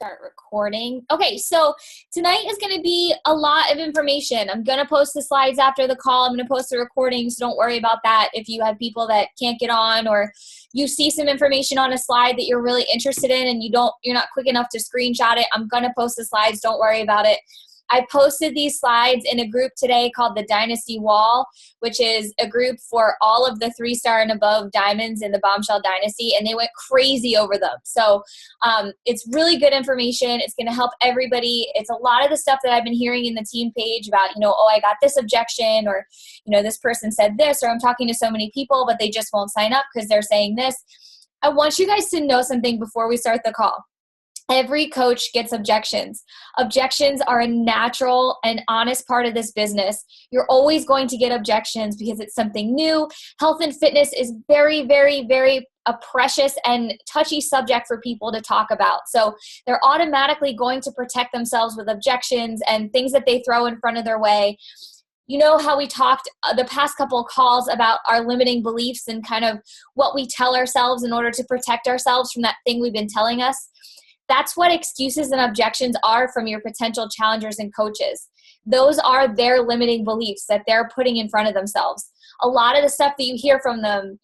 start recording. Okay, so tonight is going to be a lot of information. I'm going to post the slides after the call. I'm going to post the recording, so don't worry about that. If you have people that can't get on, or you see some information on a slide that you're really interested in and you're not quick enough to screenshot it, I'm going to post the slides. Don't worry about it. I posted these slides in a group today called the Dynasty Wall, which is a group for all of the 3-star and above diamonds in the Bombshell Dynasty, and they went crazy over them. So it's really good information. It's going to help everybody. It's a lot of the stuff that I've been hearing in the team page about, oh, I got this objection, or, this person said this, or I'm talking to so many people, but they just won't sign up because they're saying this. I want you guys to know something before we start the call. Every coach gets objections. Objections are a natural and honest part of this business. You're always going to get objections because it's something new. Health and fitness is very, very, very a precious and touchy subject for people to talk about. So they're automatically going to protect themselves with objections and things that they throw in front of their way. You know how we talked the past couple of calls about our limiting beliefs and kind of what we tell ourselves in order to protect ourselves from that thing we've been telling us? That's what excuses and objections are from your potential challengers and coaches. Those are their limiting beliefs that they're putting in front of themselves. A lot of the stuff that you hear from them,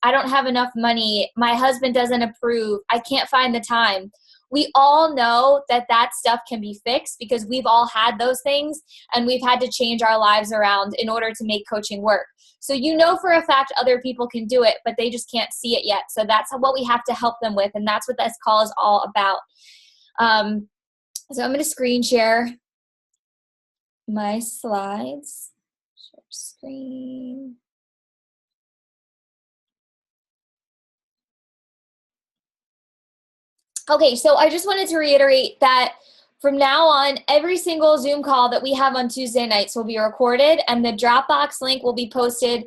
I don't have enough money, my husband doesn't approve, I can't find the time. We all know that stuff can be fixed because we've all had those things and we've had to change our lives around in order to make coaching work. So for a fact other people can do it, but they just can't see it yet. So that's what we have to help them with, and that's what this call is all about. So I'm going to screen share my slides. Share screen. Okay, so I just wanted to reiterate that from now on, every single Zoom call that we have on Tuesday nights will be recorded, and the Dropbox link will be posted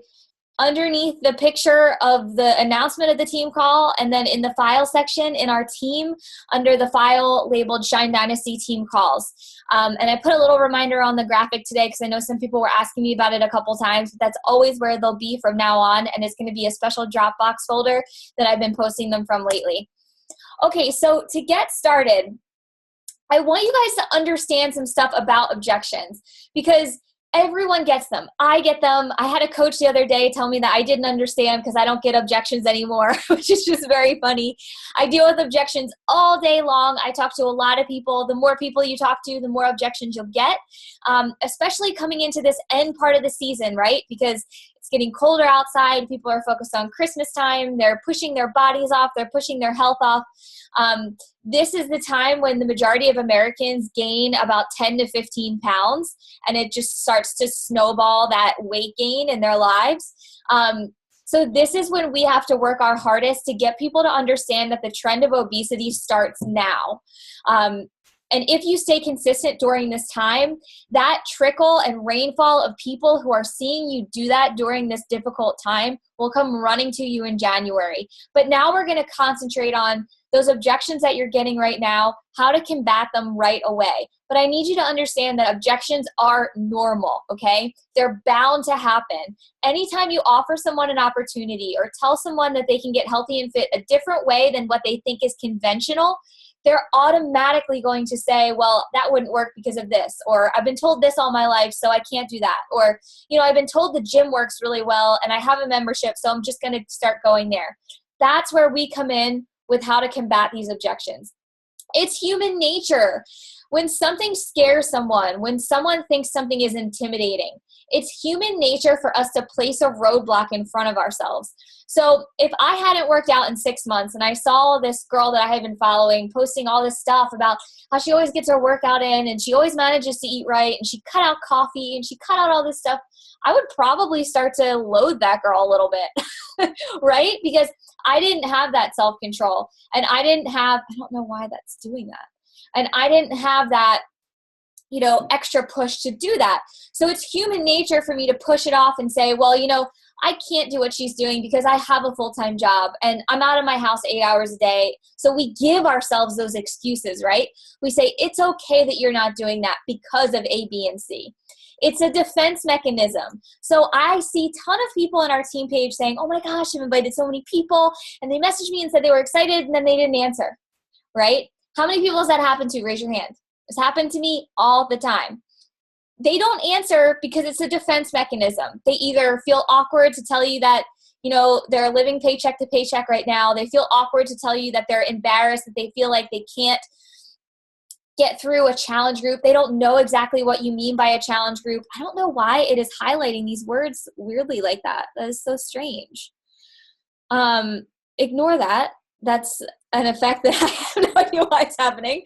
underneath the picture of the announcement of the team call, and then in the file section in our team under the file labeled Shine Dynasty Team Calls. And I put a little reminder on the graphic today because I know some people were asking me about it a couple times, but that's always where they'll be from now on, and it's going to be a special Dropbox folder that I've been posting them from lately. Okay, so to get started, I want you guys to understand some stuff about objections because everyone gets them. I get them. I had a coach the other day tell me that I didn't understand because I don't get objections anymore, which is just very funny. I deal with objections all day long. I talk to a lot of people. The more people you talk to, the more objections you'll get, especially coming into this end part of the season, right? Because it's getting colder outside. People are focused on Christmas time. They're pushing their bodies off. They're pushing their health off. This is the time when the majority of Americans gain about 10 to 15 pounds, and it just starts to snowball that weight gain in their lives. So this is when we have to work our hardest to get people to understand that the trend of obesity starts now. And if you stay consistent during this time, that trickle and rainfall of people who are seeing you do that during this difficult time will come running to you in January. But now we're going to concentrate on those objections that you're getting right now, how to combat them right away. But I need you to understand that objections are normal, okay? They're bound to happen. Anytime you offer someone an opportunity or tell someone that they can get healthy and fit a different way than what they think is conventional, they're automatically going to say, well, that wouldn't work because of this, or I've been told this all my life, so I can't do that. Or, I've been told the gym works really well and I have a membership, so I'm just going to start going there. That's where we come in with how to combat these objections. It's human nature. When something scares someone, when someone thinks something is intimidating, it's human nature for us to place a roadblock in front of ourselves. So if I hadn't worked out in 6 months and I saw this girl that I had been following posting all this stuff about how she always gets her workout in and she always manages to eat right and she cut out coffee and she cut out all this stuff, I would probably start to loathe that girl a little bit, right? Because I didn't have that self-control, and I don't know why that's doing that. And I didn't have that, extra push to do that. So it's human nature for me to push it off and say, well, I can't do what she's doing because I have a full-time job and I'm out of my house 8 hours a day. So we give ourselves those excuses, right? We say, it's okay that you're not doing that because of A, B, and C. It's a defense mechanism. So I see a ton of people in our team page saying, oh my gosh, I've invited so many people, and they messaged me and said they were excited and then they didn't answer, right? How many people has that happened to? Raise your hand. It's happened to me all the time. They don't answer because it's a defense mechanism. They either feel awkward to tell you that, they're living paycheck to paycheck right now. They feel awkward to tell you that they're embarrassed, that they feel like they can't get through a challenge group. They don't know exactly what you mean by a challenge group. I don't know why it is highlighting these words weirdly like that. That is so strange. Ignore that. That's an effect that I have no idea why it's happening.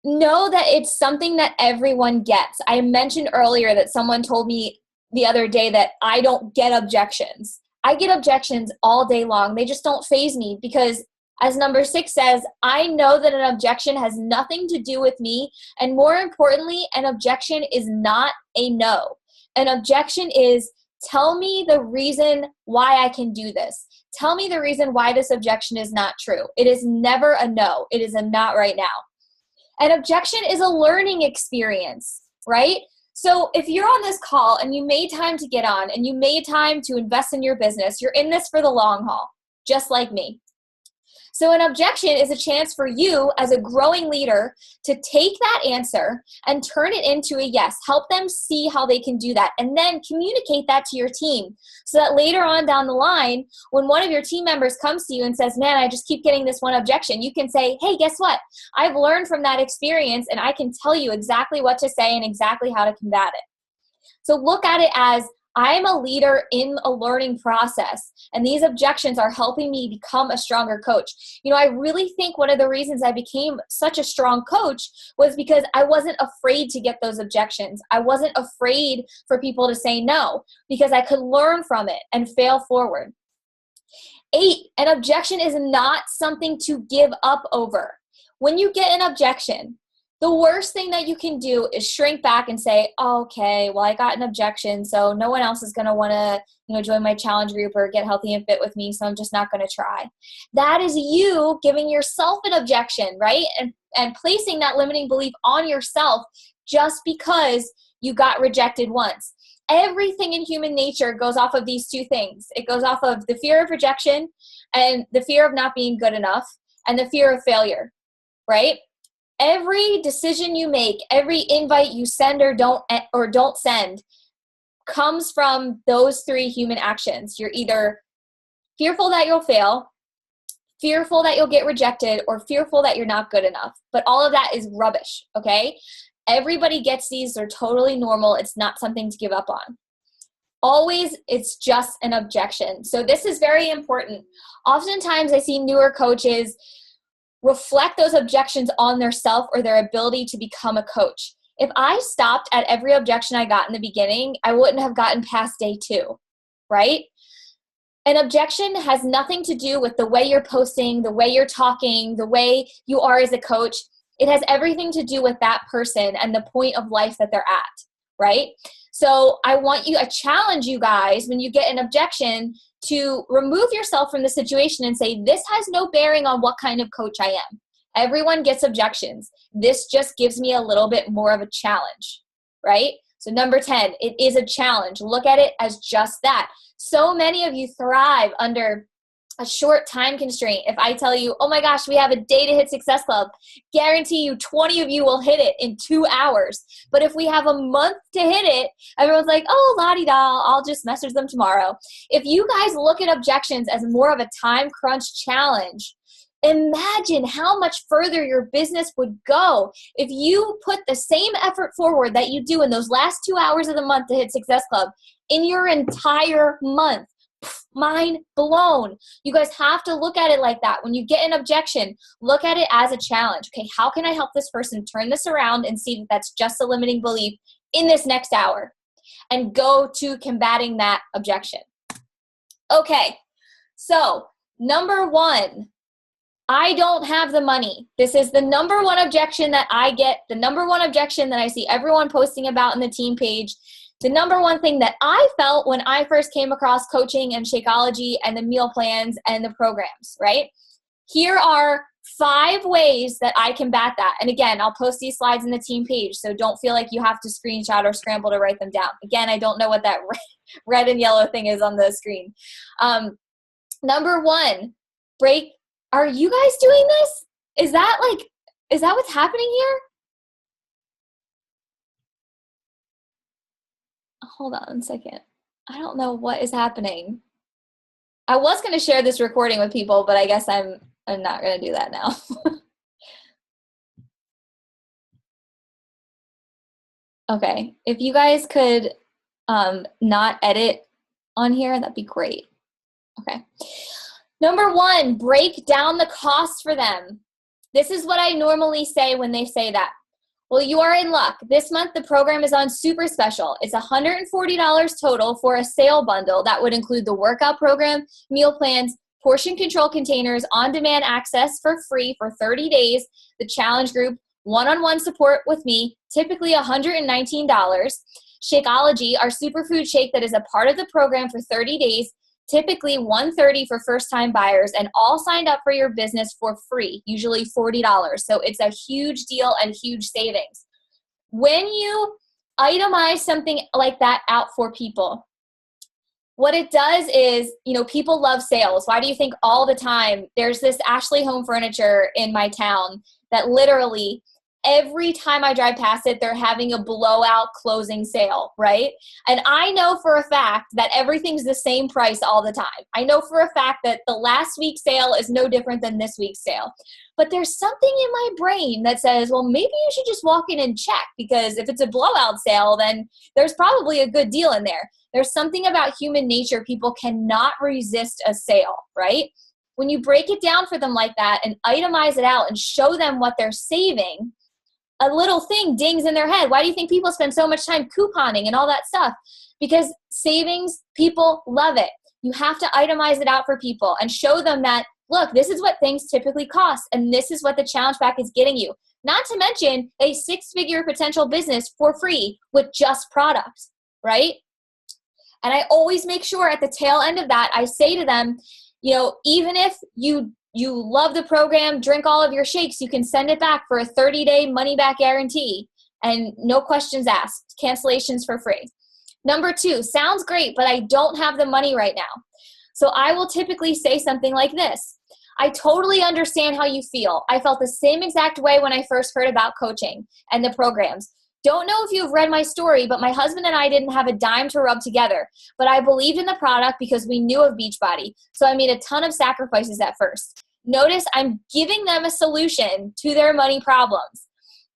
Know that it's something that everyone gets. I mentioned earlier that someone told me the other day that I don't get objections. I get objections all day long. They just don't faze me because, as number 6 says, I know that an objection has nothing to do with me. And more importantly, an objection is not a no. An objection is, tell me the reason why I can do this. Tell me the reason why this objection is not true. It is never a no. It is a not right now. An objection is a learning experience, right? So if you're on this call and you made time to get on and you made time to invest in your business, you're in this for the long haul, just like me. So an objection is a chance for you as a growing leader to take that answer and turn it into a yes. Help them see how they can do that and then communicate that to your team so that later on down the line, when one of your team members comes to you and says, man, I just keep getting this one objection, you can say, hey, guess what? I've learned from that experience and I can tell you exactly what to say and exactly how to combat it. So look at it as, I'm a leader in a learning process, and these objections are helping me become a stronger coach. I really think one of the reasons I became such a strong coach was because I wasn't afraid to get those objections. I wasn't afraid for people to say no because I could learn from it and fail forward. 8, an objection is not something to give up over. When you get an objection, the worst thing that you can do is shrink back and say, oh, okay, well, I got an objection, so no one else is going to want to, join my challenge group or get healthy and fit with me, so I'm just not going to try. That is you giving yourself an objection, right? And placing that limiting belief on yourself just because you got rejected once. Everything in human nature goes off of these 2 things. It goes off of the fear of rejection and the fear of not being good enough and the fear of failure, right? Every decision you make, every invite you send or don't send comes from those 3 human actions. You're either fearful that you'll fail, fearful that you'll get rejected, or fearful that you're not good enough. But all of that is rubbish, okay? Everybody gets these. They're totally normal. It's not something to give up on. Always, it's just an objection. So this is very important. Oftentimes, I see newer coaches reflect those objections on their self or their ability to become a coach. If I stopped at every objection I got in the beginning, I wouldn't have gotten past day 2, right? An objection has nothing to do with the way you're posting, the way you're talking, the way you are as a coach. It has everything to do with that person and the point of life that they're at, right? So I challenge you guys when you get an objection to remove yourself from the situation and say, this has no bearing on what kind of coach I am. Everyone gets objections. This just gives me a little bit more of a challenge, right? So number 10, it is a challenge. Look at it as just that. So many of you thrive under a short time constraint. If I tell you, oh my gosh, we have a day to hit Success Club, guarantee you 20 of you will hit it in 2 hours. But if we have a month to hit it, everyone's like, oh, la-di-da, I'll just message them tomorrow. If you guys look at objections as more of a time crunch challenge, imagine how much further your business would go if you put the same effort forward that you do in those last 2 hours of the month to hit Success Club in your entire month. Mind blown. You guys have to look at it like that. When you get an objection, look at it as a challenge. Okay, how can I help this person turn this around and see that that's just a limiting belief in this next hour? And go to combating that objection. Okay, so number 1, I don't have the money. This is the number 1 objection that I get, the number 1 objection that I see everyone posting about in the team page. The number 1 thing that I felt when I first came across coaching and Shakeology and the meal plans and the programs, right? Here are 5 ways that I combat that. And again, I'll post these slides in the team page, so don't feel like you have to screenshot or scramble to write them down. Again, I don't know what that red and yellow thing is on the screen. Number 1, break Are you guys doing this? Is that what's happening here? Hold on a second. I don't know what is happening. I was going to share this recording with people, but I guess I'm not going to do that now. Okay. If you guys could not edit on here, that'd be great. Okay. Number 1, break down the cost for them. This is what I normally say when they say that. Well, you are in luck. This month, the program is on super special. It's $140 total for a sale bundle that would include the workout program, meal plans, portion control containers, on-demand access for free for 30 days, the challenge group, one-on-one support with me, typically $119. Shakeology, our superfood shake that is a part of the program for 30 days, typically $130 for first-time buyers, and all signed up for your business for free, usually $40. So it's a huge deal and huge savings. When you itemize something like that out for people, what it does is, people love sales. Why do you think all the time there's this Ashley Home Furniture in my town that literally every time I drive past it, they're having a blowout closing sale, right? And I know for a fact that everything's the same price all the time. I know for a fact that the last week's sale is no different than this week's sale. But there's something in my brain that says, well, maybe you should just walk in and check, because if it's a blowout sale, then there's probably a good deal in there. There's something about human nature. People cannot resist a sale, right? When you break it down for them like that and itemize it out and show them what they're saving, a little thing dings in their head. Why do you think people spend so much time couponing and all that stuff? Because savings, people love it. You have to itemize it out for people and show them that, look, this is what things typically cost, and this is what the challenge pack is getting you. Not to mention a 6-figure potential business for free with just products, right? And I always make sure at the tail end of that, I say to them, even if you love the program, drink all of your shakes, you can send it back for a 30-day money-back guarantee and no questions asked. Cancellations for free. Number 2, sounds great, but I don't have the money right now. So I will typically say something like this. I totally understand how you feel. I felt the same exact way when I first heard about coaching and the programs. Don't know if you've read my story, but my husband and I didn't have a dime to rub together. But I believed in the product because we knew of Beachbody. So I made a ton of sacrifices at first. Notice I'm giving them a solution to their money problems.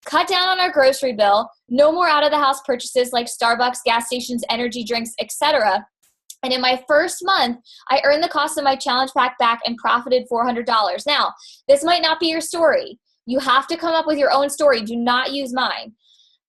Cut down on our grocery bill. No more out-of-the-house purchases like Starbucks, gas stations, energy drinks, etc. And in my first month, I earned the cost of my challenge pack back and profited $400. Now, this might not be your story. You have to come up with your own story. Do not use mine.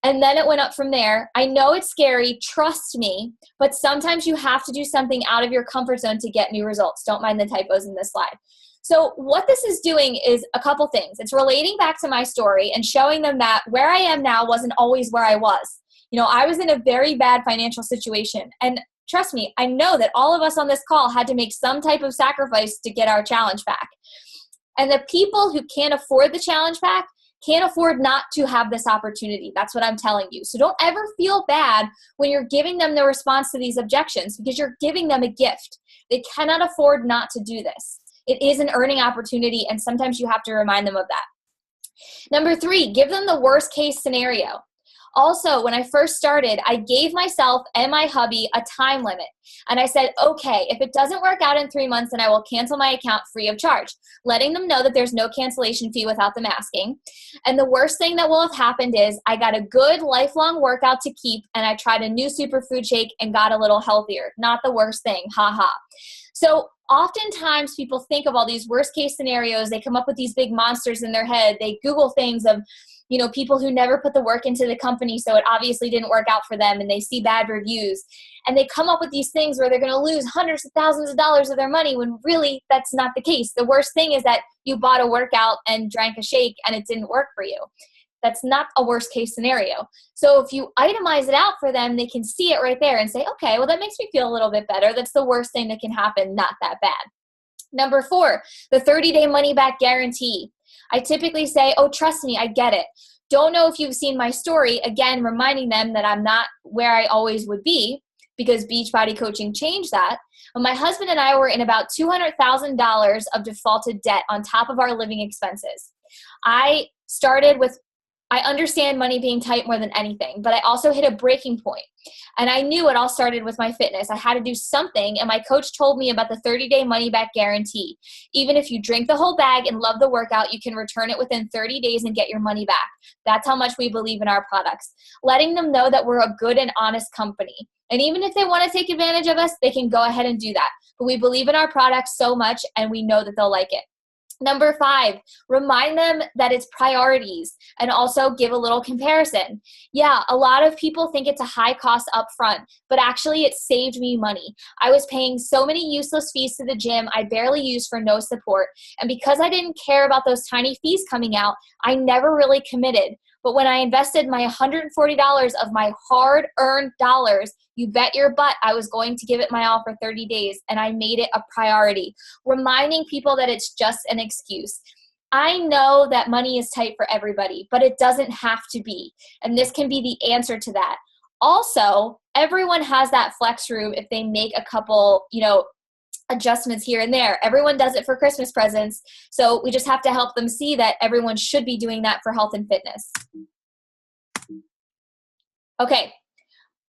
And then it went up from there. I know it's scary, trust me, but sometimes you have to do something out of your comfort zone to get new results. Don't mind the typos in this slide. So what this is doing is a couple things. It's relating back to my story and showing them that where I am now wasn't always where I was. I was in a very bad financial situation. And trust me, I know that all of us on this call had to make some type of sacrifice to get our challenge pack. And the people who can't afford the challenge pack can't afford not to have this opportunity. That's what I'm telling you. So don't ever feel bad when you're giving them the response to these objections, because you're giving them a gift. They cannot afford not to do this. It is an earning opportunity, and sometimes you have to remind them of that. Number 3, give them the worst case scenario. Also, when I first started, I gave myself and my hubby a time limit. And I said, okay, if it doesn't work out in 3 months, then I will cancel my account free of charge, letting them know that there's no cancellation fee without them asking. And the worst thing that will have happened is I got a good lifelong workout to keep, and I tried a new superfood shake and got a little healthier. Not the worst thing, haha. So oftentimes people think of all these worst case scenarios. They come up with these big monsters in their head. They Google things of, people who never put the work into the company, so it obviously didn't work out for them, and they see bad reviews. And they come up with these things where they're going to lose hundreds of thousands of dollars of their money when really that's not the case. The worst thing is that you bought a workout and drank a shake and it didn't work for you. That's not a worst case scenario. So if you itemize it out for them, they can see it right there and say, okay, well, that makes me feel a little bit better. That's the worst thing that can happen, not that bad. Number 4, the 30-day money-back guarantee. I typically say, oh, trust me, I get it. Don't know if you've seen my story. Again, reminding them that I'm not where I always would be. because Beachbody coaching changed that. But my husband and I were in about $200,000 of defaulted debt on top of our living expenses. I understand money being tight more than anything, but I also hit a breaking point. And I knew it all started with my fitness. I had to do something, and my coach told me about the 30-day money-back guarantee. Even if you drink the whole bag and love the workout, you can return it within 30 days and get your money back. That's how much we believe in our products. Letting them know that we're a good and honest company. And even if they want to take advantage of us, they can go ahead and do that. But we believe in our products so much, and we know that they'll like it. Number 5, remind them that it's priorities, and also give a little comparison. Yeah, a lot of people think it's a high cost up front, but actually it saved me money. I was paying so many useless fees to the gym I barely used for no support. And because I didn't care about those tiny fees coming out, I never really committed. But when I invested my $140 of my hard-earned dollars, you bet your butt I was going to give it my all for 30 days, and I made it a priority, reminding people that it's just an excuse. I know that money is tight for everybody, but it doesn't have to be, and this can be the answer to that. Also, everyone has that flex room if they make a couple, adjustments here and there. Everyone does it for Christmas presents, so we just have to help them see that everyone should be doing that for health and fitness. Okay,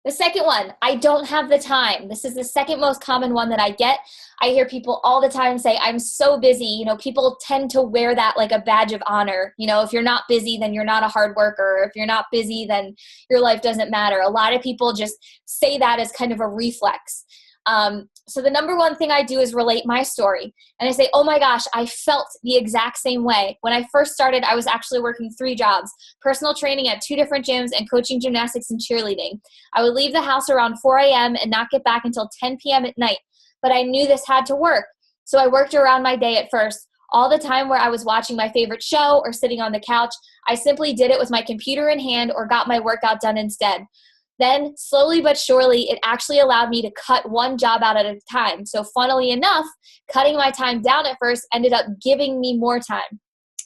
the second one, I don't have the time. This is the second most common one that I get. I hear people all the time say, I'm so busy. People tend to wear that like a badge of honor. If you're not busy, then you're not a hard worker. If you're not busy, then your life doesn't matter. A lot of people just say that as kind of a reflex. So the number one thing I do is relate my story. And I say, oh my gosh, I felt the exact same way. When I first started, I was actually working 3 jobs, personal training at 2 different gyms and coaching gymnastics and cheerleading. I would leave the house around 4 a.m. and not get back until 10 p.m. at night. But I knew this had to work. So I worked around my day at first. All the time where I was watching my favorite show or sitting on the couch, I simply did it with my computer in hand or got my workout done instead. Then, slowly but surely, it actually allowed me to cut one job out at a time. So funnily enough, cutting my time down at first ended up giving me more time.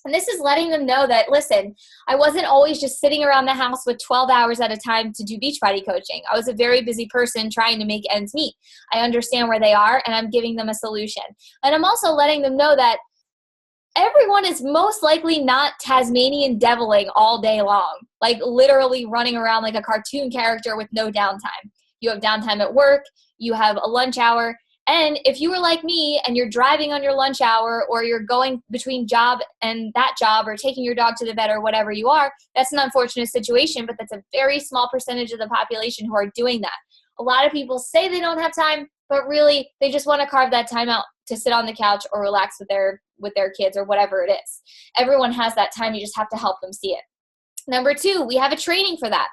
And this is letting them know that, listen, I wasn't always just sitting around the house with 12 hours at a time to do Beachbody coaching. I was a very busy person trying to make ends meet. I understand where they are, and I'm giving them a solution. And I'm also letting them know that everyone is most likely not Tasmanian deviling all day long, like literally running around like a cartoon character with no downtime. You have downtime at work, you have a lunch hour, and if you were like me and you're driving on your lunch hour or you're going between job and that job or taking your dog to the vet or whatever you are, that's an unfortunate situation, but that's a very small percentage of the population who are doing that. A lot of people say they don't have time, but really they just want to carve that time out to sit on the couch or relax with their kids or whatever it is. Everyone has that time. You just have to help them see it. Number 2, we have a training for that.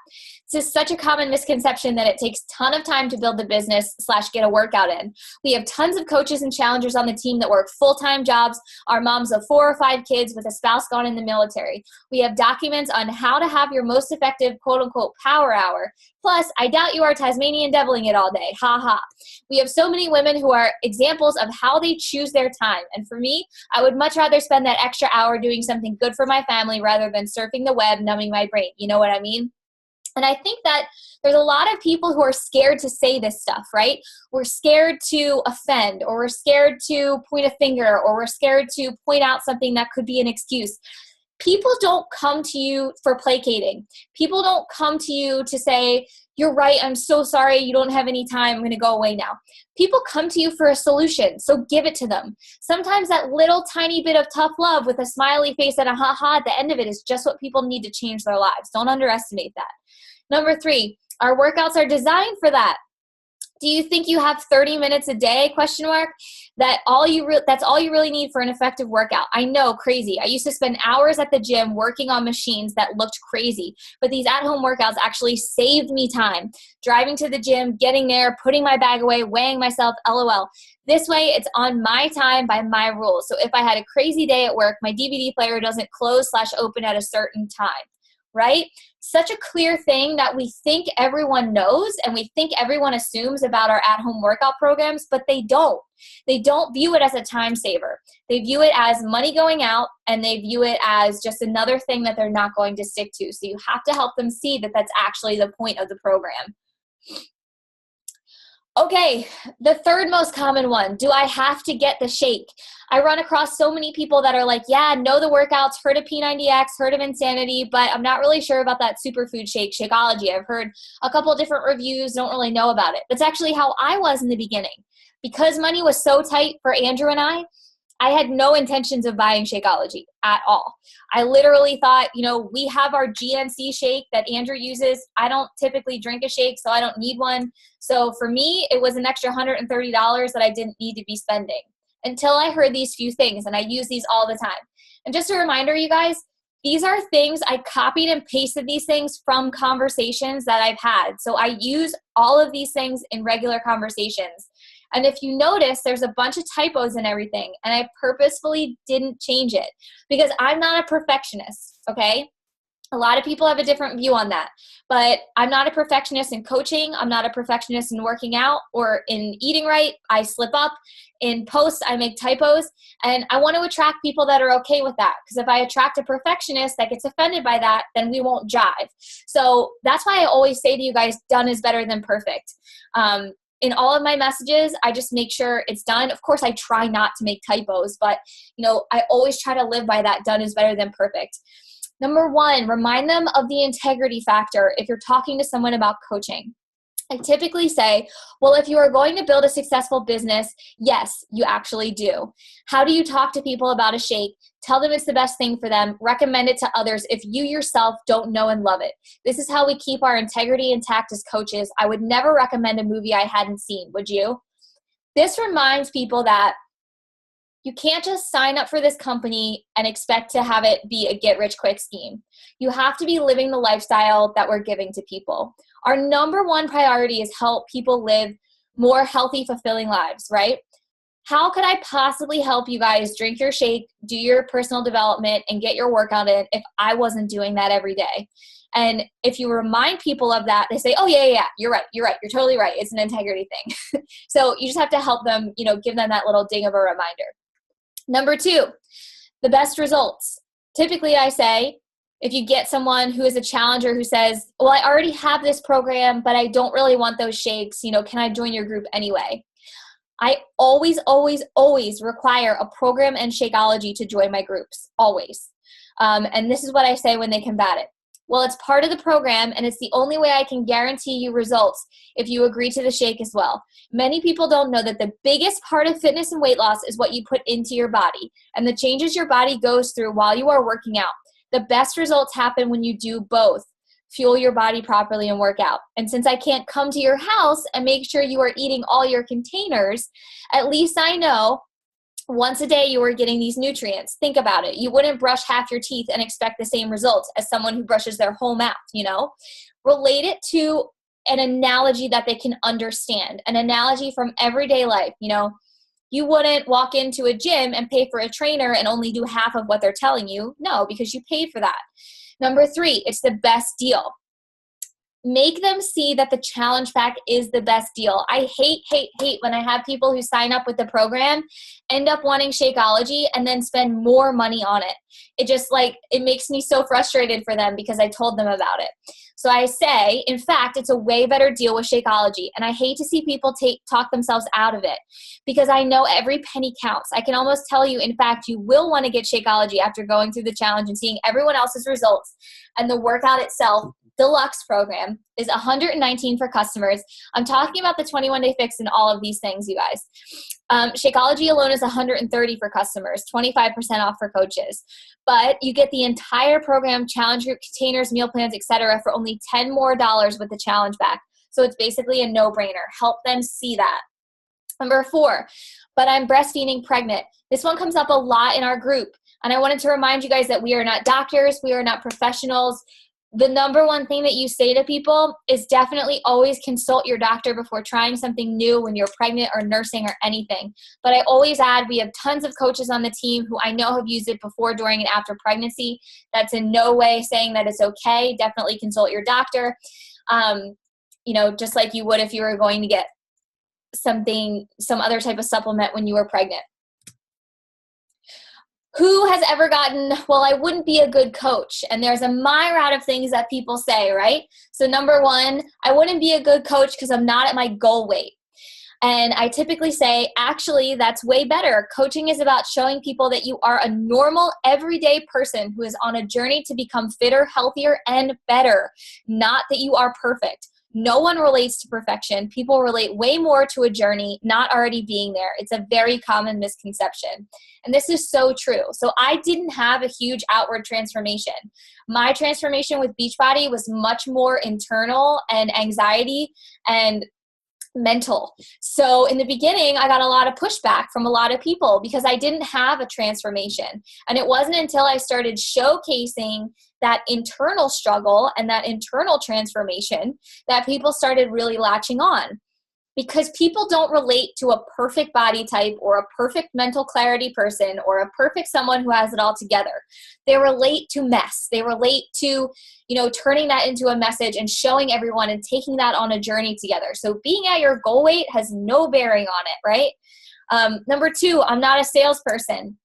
This is such a common misconception that it takes a ton of time to build the business / get a workout in. We have tons of coaches and challengers on the team that work full-time jobs, are moms of 4 or 5 kids with a spouse gone in the military. We have documents on how to have your most effective quote-unquote power hour. Plus, I doubt you are Tasmanian deviling it all day. Ha ha. We have so many women who are examples of how they choose their time. And for me, I would much rather spend that extra hour doing something good for my family rather than surfing the web, numbing my brain. You know what I mean? And I think that there's a lot of people who are scared to say this stuff, right? We're scared to offend, or we're scared to point a finger, or we're scared to point out something that could be an excuse. People don't come to you for placating. People don't come to you to say, you're right, I'm so sorry, you don't have any time, I'm going to go away now. People come to you for a solution, so give it to them. Sometimes that little tiny bit of tough love with a smiley face and a ha-ha at the end of it is just what people need to change their lives. Don't underestimate that. Number 3, our workouts are designed for that. Do you think you have 30 minutes a day? That's all you really need for an effective workout. I know, crazy. I used to spend hours at the gym working on machines that looked crazy, but these at-home workouts actually saved me time. Driving to the gym, getting there, putting my bag away, weighing myself, LOL. This way, it's on my time by my rules. So if I had a crazy day at work, my DVD player doesn't close / open at a certain time, right? Such a clear thing that we think everyone knows and we think everyone assumes about our at-home workout programs, but they don't. They don't view it as a time saver. They view it as money going out, and they view it as just another thing that they're not going to stick to. So you have to help them see that that's actually the point of the program. Okay, the third most common one, do I have to get the shake? I run across so many people that are like, yeah, know the workouts, heard of P90X, heard of Insanity, but I'm not really sure about that superfood shake, Shakeology. I've heard a couple of different reviews, don't really know about it. That's actually how I was in the beginning. Because money was so tight for Andrew and I had no intentions of buying Shakeology at all. I literally thought, we have our GNC shake that Andrew uses. I don't typically drink a shake, so I don't need one. So for me, it was an extra $130 that I didn't need to be spending until I heard these few things, and I use these all the time. And just a reminder, you guys, these are things I copied and pasted these things from conversations that I've had. So I use all of these things in regular conversations. And if you notice, there's a bunch of typos and everything, and I purposefully didn't change it because I'm not a perfectionist, okay? A lot of people have a different view on that, but I'm not a perfectionist in coaching. I'm not a perfectionist in working out or in eating right. I slip up. In posts, I make typos, and I want to attract people that are okay with that, because if I attract a perfectionist that gets offended by that, then we won't jive. So that's why I always say to you guys, done is better than perfect. In all of my messages, I just make sure it's done. Of course, I try not to make typos, but I always try to live by that done is better than perfect. Number one, remind them of the integrity factor if you're talking to someone about coaching. I typically say, well, if you are going to build a successful business, yes, you actually do. How do you talk to people about a shake? Tell them it's the best thing for them. Recommend it to others if you yourself don't know and love it. This is how we keep our integrity intact as coaches. I would never recommend a movie I hadn't seen, would you? This reminds people that you can't just sign up for this company and expect to have it be a get-rich-quick scheme. You have to be living the lifestyle that we're giving to people. Our number one priority is help people live more healthy, fulfilling lives, right? How could I possibly help you guys drink your shake, do your personal development, and get your workout in if I wasn't doing that every day? And if you remind people of that, they say, oh, yeah, you're right. You're totally right. It's an integrity thing. So you just have to help them, give them that little ding of a reminder. Number two, the best results. Typically, I say, if you get someone who is a challenger who says, well, I already have this program, but I don't really want those shakes, can I join your group anyway? I always require a program and Shakeology to join my groups, always. And this is what I say when they combat it. Well, it's part of the program, and it's the only way I can guarantee you results if you agree to the shake as well. Many people don't know that the biggest part of fitness and weight loss is what you put into your body and the changes your body goes through while you are working out. The best results happen when you do both. Fuel your body properly and work out. And since I can't come to your house and make sure you are eating all your containers, at least I know once a day you are getting these nutrients. Think about it. You wouldn't brush half your teeth and expect the same results as someone who brushes their whole mouth, Relate it to an analogy that they can understand, an analogy from everyday life, You wouldn't walk into a gym and pay for a trainer and only do half of what they're telling you. No, because you paid for that. Number three, it's the best deal. Make them see that the challenge pack is the best deal. I hate when I have people who sign up with the program, end up wanting Shakeology, and then spend more money on it. It makes me so frustrated for them because I told them about it. So I say, in fact, it's a way better deal with Shakeology. And I hate to see people talk themselves out of it because I know every penny counts. I can almost tell you, in fact, you will want to get Shakeology after going through the challenge and seeing everyone else's results. And the workout itself, Deluxe program, is $119 for customers. I'm talking about the 21-day fix and all of these things, you guys. Shakeology alone is $130 for customers, 25% off for coaches. But you get the entire program, challenge group, containers, meal plans, etc. for only $10 more with the challenge back. So it's basically a no-brainer. Help them see that. Number four, but I'm breastfeeding pregnant. This one comes up a lot in our group. And I wanted to remind you guys that we are not doctors. We are not professionals. The number one thing that you say to people is definitely always consult your doctor before trying something new when you're pregnant or nursing or anything. But I always add, we have tons of coaches on the team who I know have used it before, during, and after pregnancy. That's in no way saying that it's okay. Definitely consult your doctor. Just like you would if you were going to get some other type of supplement when you were pregnant. Who has ever gotten, well, I wouldn't be a good coach? And there's a myriad of things that people say, right? So number one, I wouldn't be a good coach because I'm not at my goal weight. And I typically say, actually, that's way better. Coaching is about showing people that you are a normal, everyday person who is on a journey to become fitter, healthier, and better, not that you are perfect. No one relates to perfection. People relate way more to a journey not already being there. It's a very common misconception. And this is so true. So I didn't have a huge outward transformation. My transformation with Beachbody was much more internal and anxiety and mental. So in the beginning, I got a lot of pushback from a lot of people because I didn't have a transformation. And it wasn't until I started showcasing that internal struggle and that internal transformation that people started really latching on. Because people don't relate to a perfect body type or a perfect mental clarity person or a perfect someone who has it all together. They relate to mess. They relate to, turning that into a message and showing everyone and taking that on a journey together. So being at your goal weight has no bearing on it, right? Number 2, I'm not a salesperson.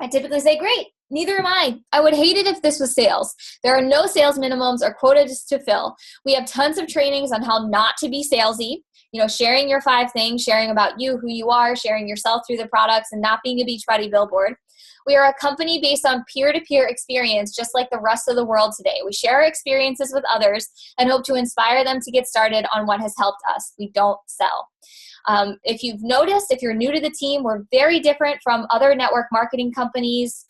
I typically say, great, neither am I. I would hate it if this was sales. There are no sales minimums or quotas to fill. We have tons of trainings on how not to be salesy. Sharing your 5 things, sharing about you, who you are, sharing yourself through the products, and not being a Beachbody billboard. We are a company based on peer-to-peer experience, just like the rest of the world today. We share our experiences with others and hope to inspire them to get started on what has helped us. We don't sell. If you've noticed, if you're new to the team, we're very different from other network marketing companies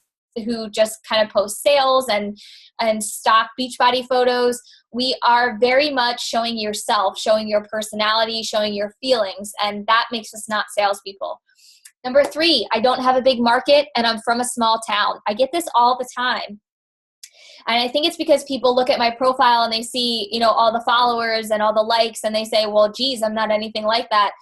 who just kind of post sales and stock Beachbody photos. We are very much showing yourself, showing your personality, showing your feelings, and that makes us not salespeople. Number 3, I don't have a big market and I'm from a small town. I get this all the time. And I think it's because people look at my profile and they see, all the followers and all the likes and they say, well, geez, I'm not anything like that.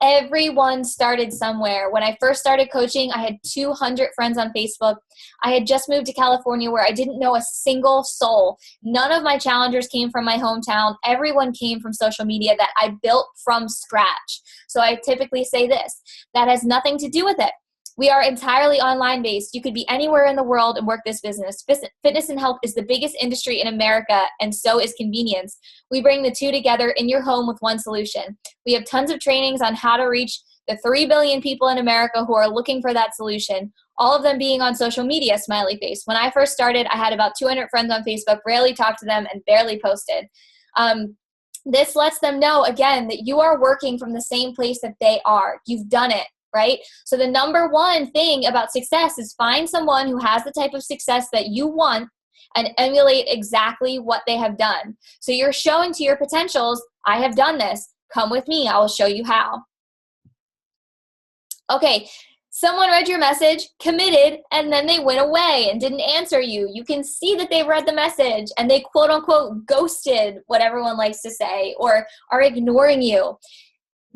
Everyone started somewhere. When I first started coaching, I had 200 friends on Facebook. I had just moved to California where I didn't know a single soul. None of my challengers came from my hometown. Everyone came from social media that I built from scratch. So I typically say this, that has nothing to do with it. We are entirely online based. You could be anywhere in the world and work this business. Fitness and health is the biggest industry in America, and so is convenience. We bring the two together in your home with one solution. We have tons of trainings on how to reach the 3 billion people in America who are looking for that solution, all of them being on social media, smiley face. When I first started, I had about 200 friends on Facebook, rarely talked to them, and barely posted. This lets them know, again, that you are working from the same place that they are. You've done it. Right? So the number 1 thing about success is find someone who has the type of success that you want and emulate exactly what they have done. So you're showing to your potentials, I have done this. Come with me. I will show you how. Okay. Someone read your message, committed, and then they went away and didn't answer you. You can see that they read the message and they quote unquote ghosted, what everyone likes to say, or are ignoring you.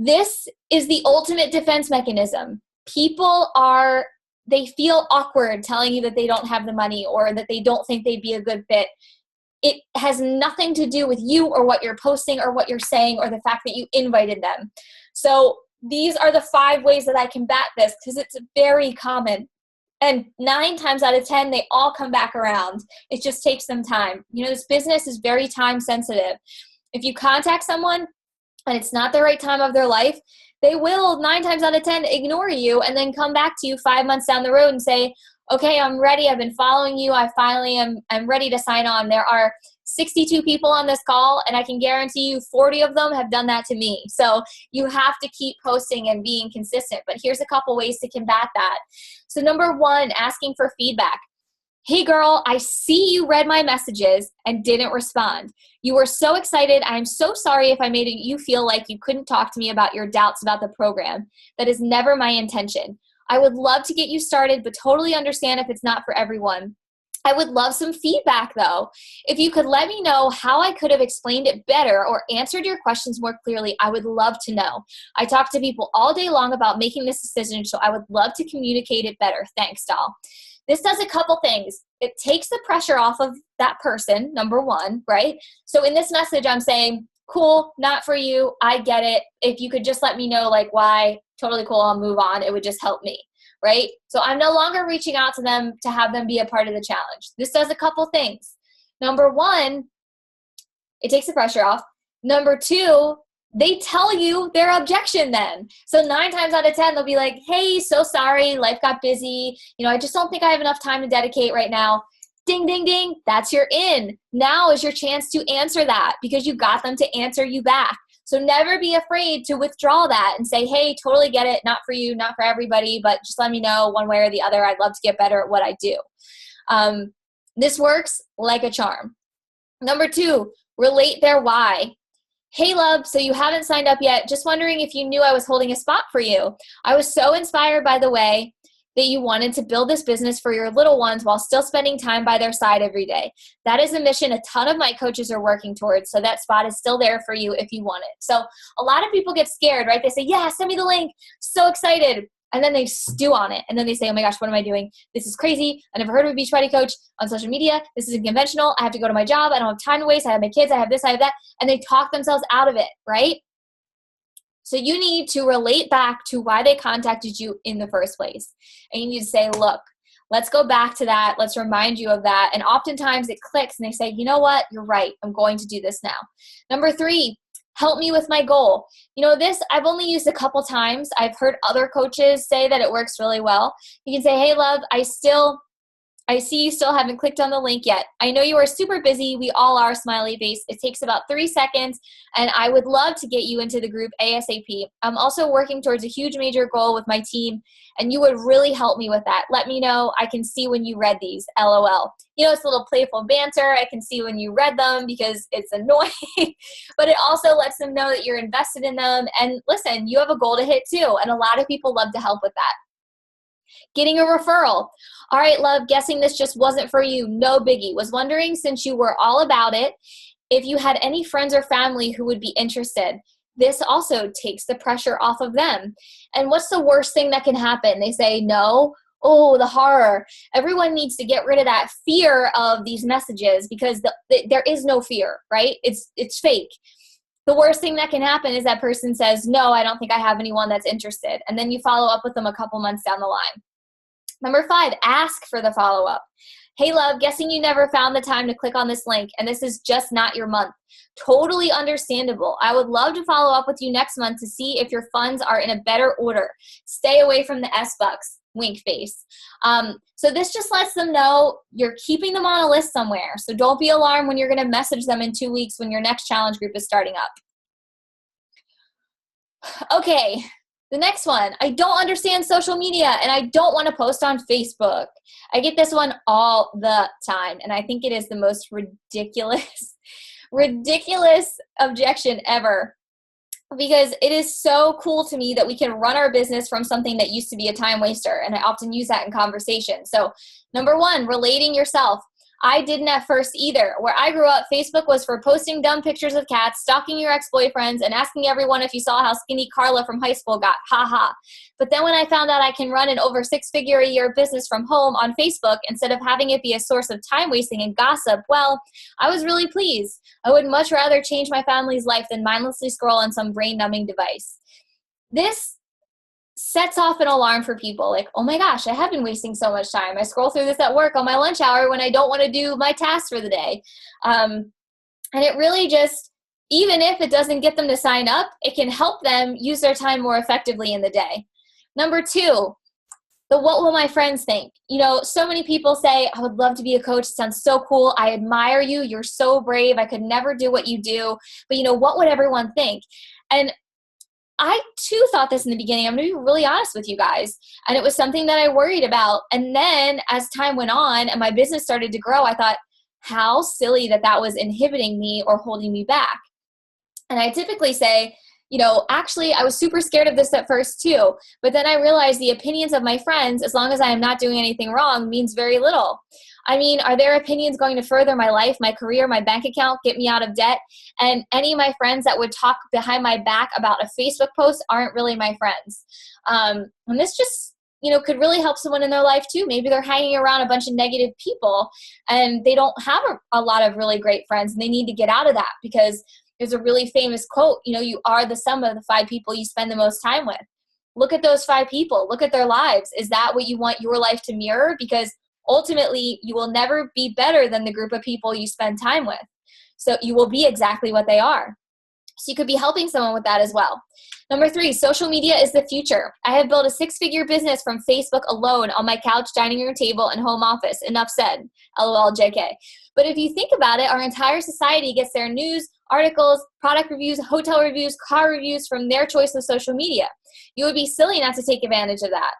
This is the ultimate defense mechanism. People they feel awkward telling you that they don't have the money or that they don't think they'd be a good fit. It has nothing to do with you or what you're posting or what you're saying or the fact that you invited them. So these are the 5 ways that I combat this because it's very common. And 9 times out of 10, they all come back around. It just takes some time. This business is very time sensitive. If you contact someone, and it's not the right time of their life, they will 9 times out of 10 ignore you and then come back to you 5 months down the road and say, okay, I'm ready. I've been following you. I finally I'm ready to sign on. There are 62 people on this call, and I can guarantee you 40 of them have done that to me. So you have to keep posting and being consistent. But here's a couple ways to combat that. So number 1, asking for feedback. Hey girl, I see you read my messages and didn't respond. You were so excited. I'm so sorry if I made you feel like you couldn't talk to me about your doubts about the program. That is never my intention. I would love to get you started, but totally understand if it's not for everyone. I would love some feedback though. If you could let me know how I could have explained it better or answered your questions more clearly, I would love to know. I talk to people all day long about making this decision, so I would love to communicate it better. Thanks, doll. This does a couple things. It takes the pressure off of that person, number 1, right? So in this message, I'm saying, cool, not for you. I get it. If you could just let me know why, totally cool, I'll move on. It would just help me, right? So I'm no longer reaching out to them to have them be a part of the challenge. This does a couple things. Number 1, it takes the pressure off. Number 2, they tell you their objection then. So 9 times out of 10, they'll be like, hey, so sorry, life got busy. I just don't think I have enough time to dedicate right now. Ding, ding, ding. That's your in. Now is your chance to answer that because you got them to answer you back. So never be afraid to withdraw that and say, hey, totally get it. Not for you, not for everybody, but just let me know one way or the other. I'd love to get better at what I do. This works like a charm. Number 2, relate their why. Hey, love, so you haven't signed up yet. Just wondering if you knew I was holding a spot for you. I was so inspired by the way that you wanted to build this business for your little ones while still spending time by their side every day. That is a mission a ton of my coaches are working towards, so that spot is still there for you if you want it. So a lot of people get scared, right? They say, yeah, send me the link. So excited. And then they stew on it. And then they say, oh my gosh, what am I doing? This is crazy. I never heard of a Beachbody coach on social media. This isn't conventional. I have to go to my job. I don't have time to waste. I have my kids. I have this, I have that. And they talk themselves out of it, right? So you need to relate back to why they contacted you in the first place. And you need to say, look, let's go back to that. Let's remind you of that. And oftentimes it clicks and they say, you know what? You're right. I'm going to do this now. Number 3, help me with my goal. This I've only used a couple times. I've heard other coaches say that it works really well. You can say, hey, love, I see you still haven't clicked on the link yet. I know you are super busy. We all are, smiley face. It takes about 3 seconds, and I would love to get you into the group ASAP. I'm also working towards a huge major goal with my team, and you would really help me with that. Let me know. I can see when you read these, LOL. It's a little playful banter. I can see when you read them because it's annoying, but it also lets them know that you're invested in them. And listen, you have a goal to hit too, and a lot of people love to help with that. Getting a referral. All right, love, guessing this just wasn't for you. No biggie. Was wondering, since you were all about it, if you had any friends or family who would be interested. This also takes the pressure off of them. And what's the worst thing that can happen? They say no. Oh, the horror. Everyone needs to get rid of that fear of these messages because there is no fear, right? It's fake. The worst thing that can happen is that person says, no, I don't think I have anyone that's interested. And then you follow up with them a couple months down the line. Number 5, ask for the follow-up. Hey, love, guessing you never found the time to click on this link, and this is just not your month. Totally understandable. I would love to follow up with you next month to see if your funds are in a better order. Stay away from the S-Bucks. Wink face. So this just lets them know you're keeping them on a list somewhere. So don't be alarmed when you're going to message them in 2 weeks when your next challenge group is starting up. Okay, the next one. I don't understand social media and I don't want to post on Facebook. I get this one all the time, and I think it is the most ridiculous objection ever. Because it is so cool to me that we can run our business from something that used to be a time waster. And I often use that in conversation. So number 1, relating yourself. I didn't at first either. Where I grew up, Facebook was for posting dumb pictures of cats, stalking your ex-boyfriends, and asking everyone if you saw how skinny Carla from high school got. Ha ha. But then when I found out I can run an over 6-figure-a-year business from home on Facebook instead of having it be a source of time wasting and gossip, well, I was really pleased. I would much rather change my family's life than mindlessly scroll on some brain-numbing device. This sets off an alarm for people like, oh my gosh, I have been wasting so much time. I scroll through this at work on my lunch hour when I don't want to do my tasks for the day. And it really just, even if it doesn't get them to sign up, it can help them use their time more effectively in the day. Number 2, the what will my friends think? So many people say, I would love to be a coach. It sounds so cool. I admire you. You're so brave. I could never do what you do. But what would everyone think? And I too thought this in the beginning. I'm going to be really honest with you guys. And it was something that I worried about. And then as time went on and my business started to grow, I thought, how silly that was inhibiting me or holding me back. And I typically say, actually, I was super scared of this at first too. But then I realized the opinions of my friends, as long as I am not doing anything wrong, means very little. I mean, are their opinions going to further my life, my career, my bank account, get me out of debt? And any of my friends that would talk behind my back about a Facebook post aren't really my friends. And this just, could really help someone in their life too. Maybe they're hanging around a bunch of negative people and they don't have a lot of really great friends, and they need to get out of that because there's a really famous quote, you are the sum of the 5 people you spend the most time with. Look at those 5 people. Look at their lives. Is that what you want your life to mirror? Because ultimately, you will never be better than the group of people you spend time with. So you will be exactly what they are. So you could be helping someone with that as well. Number 3, social media is the future. I have built a 6-figure business from Facebook alone on my couch, dining room table, and home office. Enough said. LOL, JK. But if you think about it, our entire society gets their news, articles, product reviews, hotel reviews, car reviews from their choice of social media. You would be silly not to take advantage of that.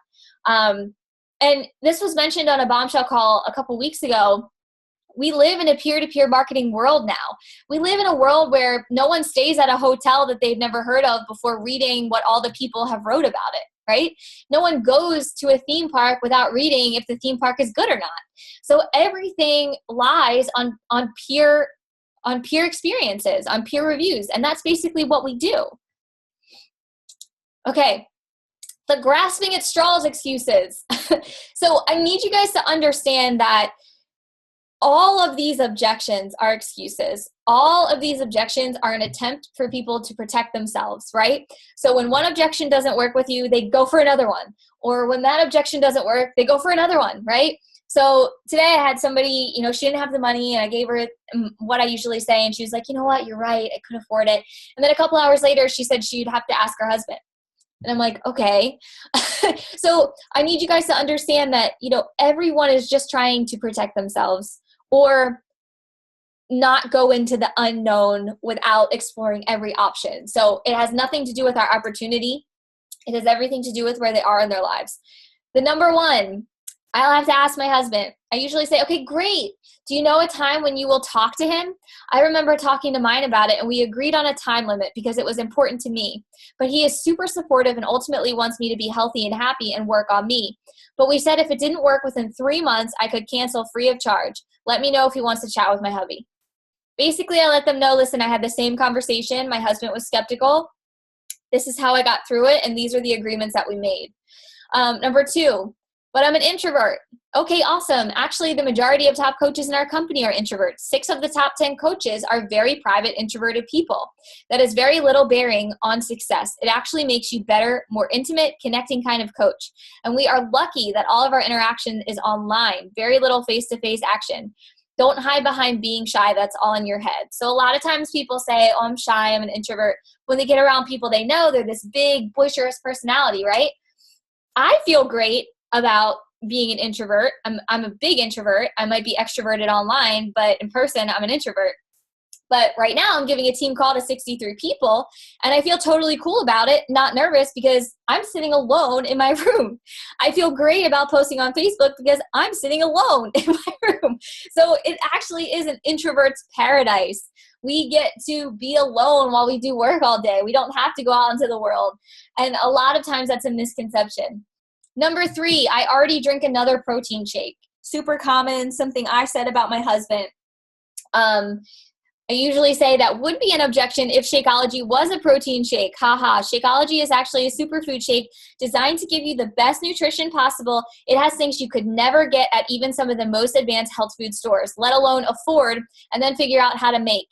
And this was mentioned on a bombshell call a couple weeks ago. We live in a peer-to-peer marketing world now. We live in a world where no one stays at a hotel that they've never heard of before reading what all the people have wrote about it, right? No one goes to a theme park without reading if the theme park is good or not. So everything lies on peer experiences, on peer reviews, and that's basically what we do. Okay, the grasping at straws excuses. So I need you guys to understand that all of these objections are excuses. All of these objections are an attempt for people to protect themselves, right? So when one objection doesn't work with you, they go for another one. Or when that objection doesn't work, they go for another one, right? So today I had somebody, she didn't have the money, and I gave her what I usually say, and she was like, you know what, you're right, I couldn't afford it. And then a couple hours later, she said she'd have to ask her husband. And I'm like, okay. So I need you guys to understand that, everyone is just trying to protect themselves, or not go into the unknown without exploring every option. So it has nothing to do with our opportunity. It has everything to do with where they are in their lives. The number 1, I'll have to ask my husband. I usually say, okay, great. Do you know a time when you will talk to him? I remember talking to mine about it, and we agreed on a time limit because it was important to me. But he is super supportive and ultimately wants me to be healthy and happy and work on me. But we said if it didn't work within 3 months, I could cancel free of charge. Let me know if he wants to chat with my hubby. Basically, I let them know, listen, I had the same conversation. My husband was skeptical. This is how I got through it, and these are the agreements that we made. Number 2, but I'm an introvert. Okay, awesome. Actually, the majority of top coaches in our company are introverts. 6 of the top 10 coaches are very private, introverted people. That has very little bearing on success. It actually makes you better, more intimate, connecting kind of coach. And we are lucky that all of our interaction is online. Very little face-to-face action. Don't hide behind being shy. That's all in your head. So a lot of times people say, oh, I'm shy, I'm an introvert. When they get around people they know, they're this big, boisterous personality, right? I feel great about being an introvert. I'm a big introvert. I might be extroverted online, but in person, I'm an introvert. But right now I'm giving a team call to 63 people, and I feel totally cool about it, not nervous because I'm sitting alone in my room. I feel great about posting on Facebook because I'm sitting alone in my room. So it actually is an introvert's paradise. We get to be alone while we do work all day. We don't have to go out into the world. And a lot of times that's a misconception. Number 3, I already drink another protein shake. Super common, something I said about my husband. I usually say that would be an objection if Shakeology was a protein shake. Haha, Shakeology is actually a superfood shake designed to give you the best nutrition possible. It has things you could never get at even some of the most advanced health food stores, let alone afford and then figure out how to make.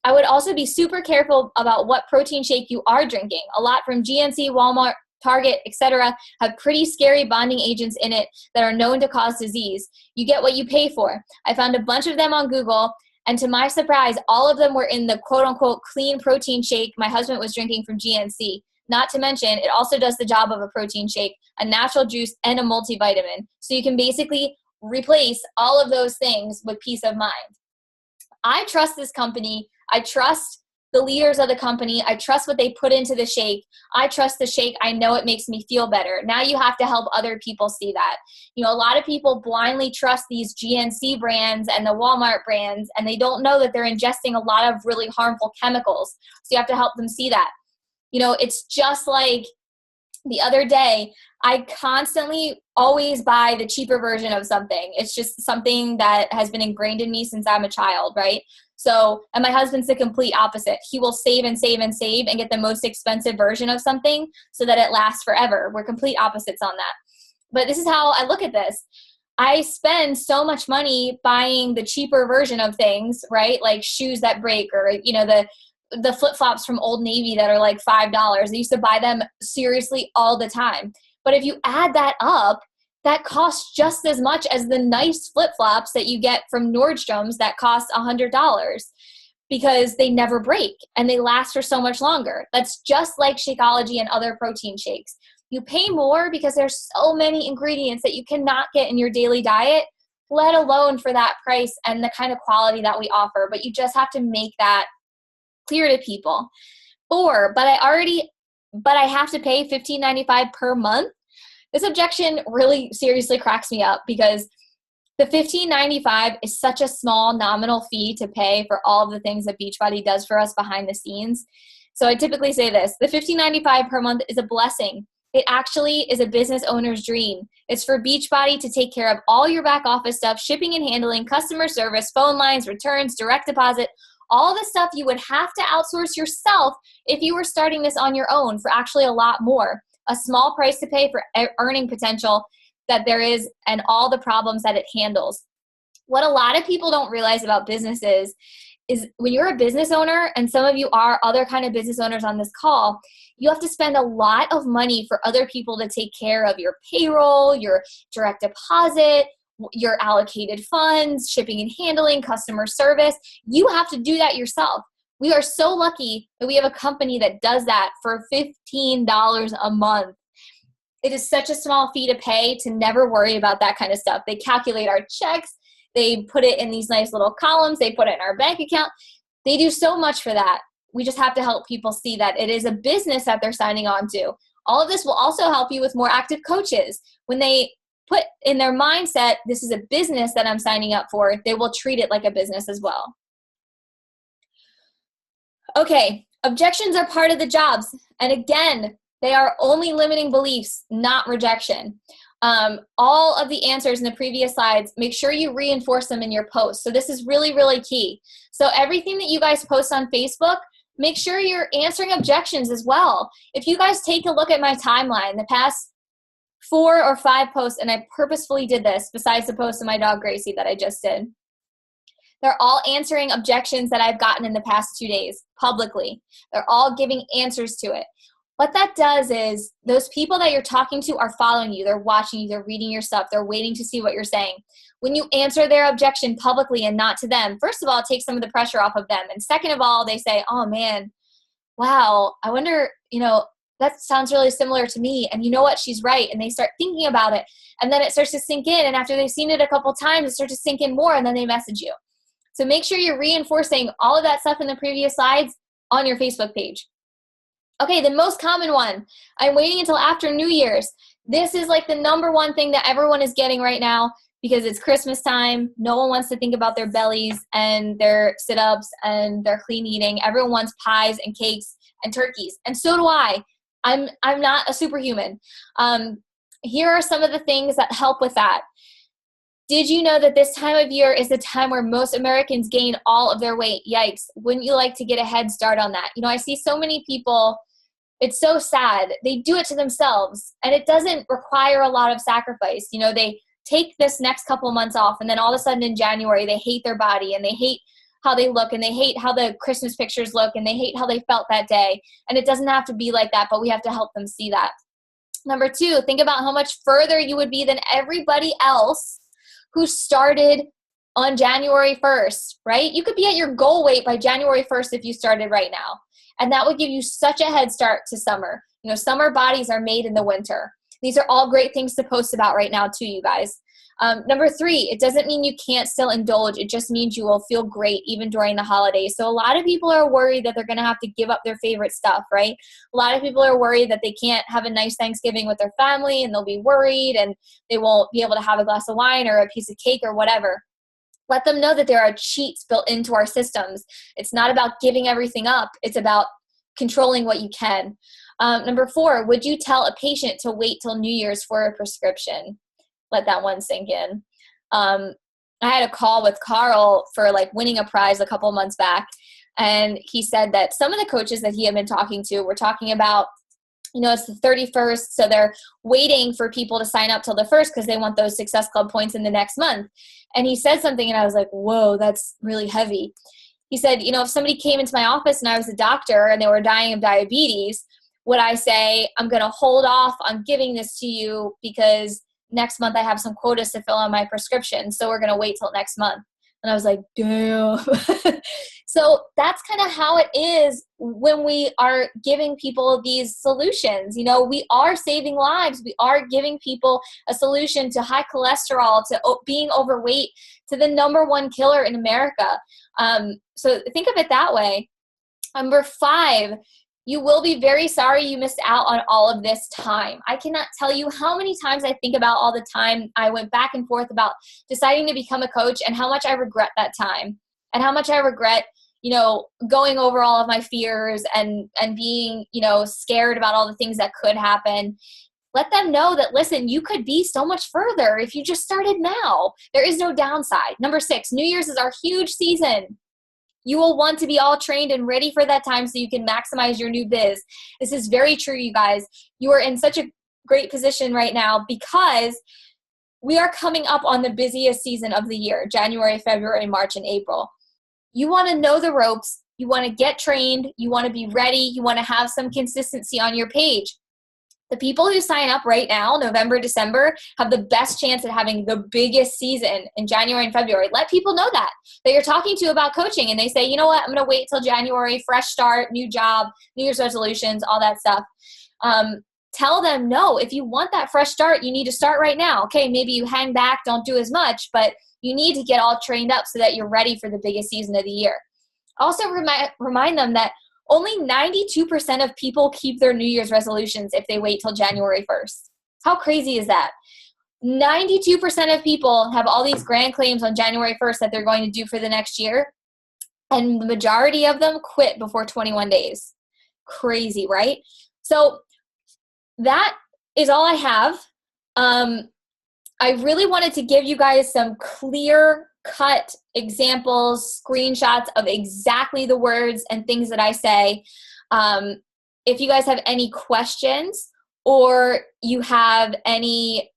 I would also be super careful about what protein shake you are drinking. A lot from GNC, Walmart, Target, etc. have pretty scary bonding agents in it that are known to cause disease. You get what you pay for. I found a bunch of them on Google, and to my surprise, all of them were in the quote-unquote clean protein shake my husband was drinking from GNC. Not to mention, it also does the job of a protein shake, a natural juice, and a multivitamin. So you can basically replace all of those things with peace of mind. I trust this company. I trust the leaders of the company. I trust what they put into the shake. I trust the shake. I know it makes me feel better. Now you have to help other people see that. A lot of people blindly trust these GNC brands and the Walmart brands, and they don't know that they're ingesting a lot of really harmful chemicals. So you have to help them see that. It's just like the other day, I constantly always buy the cheaper version of something. It's just something that has been ingrained in me since I'm a child, right? So, and my husband's the complete opposite. He will save and save and save and get the most expensive version of something so that it lasts forever. We're complete opposites on that. But this is how I look at this. I spend so much money buying the cheaper version of things, right? Like shoes that break, or, the flip-flops from Old Navy that are like $5. I used to buy them seriously all the time. But if you add that up, that costs just as much as the nice flip-flops that you get from Nordstrom's that cost $100. because they never break and they last for so much longer. That's just like Shakeology and other protein shakes. You pay more because there's so many ingredients that you cannot get in your daily diet, let alone for that price and the kind of quality that we offer. But you just have to make that clear to people. But I have to pay $15.95 per month. This objection really seriously cracks me up because the $15.95 is such a small nominal fee to pay for all of the things that Beachbody does for us behind the scenes. So I typically say this, the $15.95 per month is a blessing. It actually is a business owner's dream. It's for Beachbody to take care of all your back office stuff, shipping and handling, customer service, phone lines, returns, direct deposit, all the stuff you would have to outsource yourself if you were starting this on your own for actually a lot more. A small price to pay for earning potential that there is and all the problems that it handles. What a lot of people don't realize about businesses is when you're a business owner, and some of you are other kind of business owners on this call, you have to spend a lot of money for other people to take care of your payroll, your direct deposit, your allocated funds, shipping and handling, customer service. You have to do that yourself. We are so lucky that we have a company that does that for $15 a month. It is such a small fee to pay to never worry about that kind of stuff. They calculate our checks. They put it in these nice little columns. They put it in our bank account. They do so much for that. We just have to help people see that it is a business that they're signing on to. All of this will also help you with more active coaches. When they put in their mindset, this is a business that I'm signing up for, they will treat it like a business as well. Okay, objections are part of the jobs. And again, they are only limiting beliefs, not rejection. All of the answers in the previous slides, make sure you reinforce them in your posts. So this is really, really key. So everything that you guys post on Facebook, make sure you're answering objections as well. If you guys take a look at my timeline, the past 4 or 5 posts, and I purposefully did this besides the post of my dog Gracie that I just did, they're all answering objections that I've gotten in the past 2 days publicly. They're all giving answers to it. What that does is those people that you're talking to are following you. They're watching you. They're reading your stuff. They're waiting to see what you're saying. When you answer their objection publicly and not to them, first of all, it takes some of the pressure off of them. And second of all, they say, oh man, wow, I wonder, that sounds really similar to me. And you know what? She's right. And they start thinking about it. And then it starts to sink in. And after they've seen it a couple times, it starts to sink in more. And then they message you. So make sure you're reinforcing all of that stuff in the previous slides on your Facebook page. Okay, the most common one, I'm waiting until after New Year's. This is like the number one thing that everyone is getting right now because it's Christmas time. No one wants to think about their bellies and their sit-ups and their clean eating. Everyone wants pies and cakes and turkeys. And so do I. I'm not a superhuman. Here are some of the things that help with that. Did you know that this time of year is the time where most Americans gain all of their weight? Yikes. Wouldn't you like to get a head start on that? I see so many people. It's so sad. They do it to themselves, and it doesn't require a lot of sacrifice. They take this next couple months off, and then all of a sudden in January, they hate their body, and they hate how they look, and they hate how the Christmas pictures look, and they hate how they felt that day. And it doesn't have to be like that, but we have to help them see that. Number 2, think about how much further you would be than everybody else who started on January 1st, right? You could be at your goal weight by January 1st if you started right now. And that would give you such a head start to summer. Summer bodies are made in the winter. These are all great things to post about right now too, you guys. Number 3, it doesn't mean you can't still indulge. It just means you will feel great even during the holidays. So a lot of people are worried that they're going to have to give up their favorite stuff, right? A lot of people are worried that they can't have a nice Thanksgiving with their family, and they'll be worried and they won't be able to have a glass of wine or a piece of cake or whatever. Let them know that there are cheats built into our systems. It's not about giving everything up. It's about controlling what you can. Number 4, would you tell a patient to wait till New Year's for a prescription? Let that one sink in. I had a call with Carl for winning a prize a couple months back. And he said that some of the coaches that he had been talking to were talking about, it's the 31st. So they're waiting for people to sign up till the 1st because they want those Success Club points in the next month. And he said something and I was like, whoa, that's really heavy. He said, if somebody came into my office and I was a doctor and they were dying of diabetes, would I say, I'm going to hold off on giving this to you because next month I have some quotas to fill on my prescription, so we're going to wait till next month? And I was like, damn. So that's kind of how it is when we are giving people these solutions. You know, we are saving lives. We are giving people a solution to high cholesterol, to being overweight, to the #1 killer in America. So think of it that way. Number 5, you will be very sorry you missed out on all of this time. I cannot tell you how many times I think about all the time I went back and forth about deciding to become a coach, and how much I regret that time, and how much I regret, you know, going over all of my fears and being, you know, scared about all the things that could happen. Let them know that, listen, you could be so much further if you just started now. There is no downside. Number 6, New Year's is our huge season. You will want to be all trained and ready for that time so you can maximize your new biz. This is very true, you guys. You are in such a great position right now because we are coming up on the busiest season of the year, January, February, March, and April. You want to know the ropes. You want to get trained. You want to be ready. You want to have some consistency on your page. The people who sign up right now, November, December, have the best chance at having the biggest season in January and February. Let people know that you're talking to about coaching, and they say, you know what, I'm going to wait till January, fresh start, new job, New Year's resolutions, all that stuff. Tell them, no, if you want that fresh start, you need to start right now. Okay, maybe you hang back, don't do as much, but you need to get all trained up so that you're ready for the biggest season of the year. Also remind them that only 92% of people keep their New Year's resolutions if they wait till January 1st. How crazy is that? 92% of people have all these grand claims on January 1st that they're going to do for the next year, and the majority of them quit before 21 days. Crazy, right? So that is all I have. I really wanted to give you guys some clear-cut examples, screenshots of exactly the words and things that I say. If you guys have any questions or you have any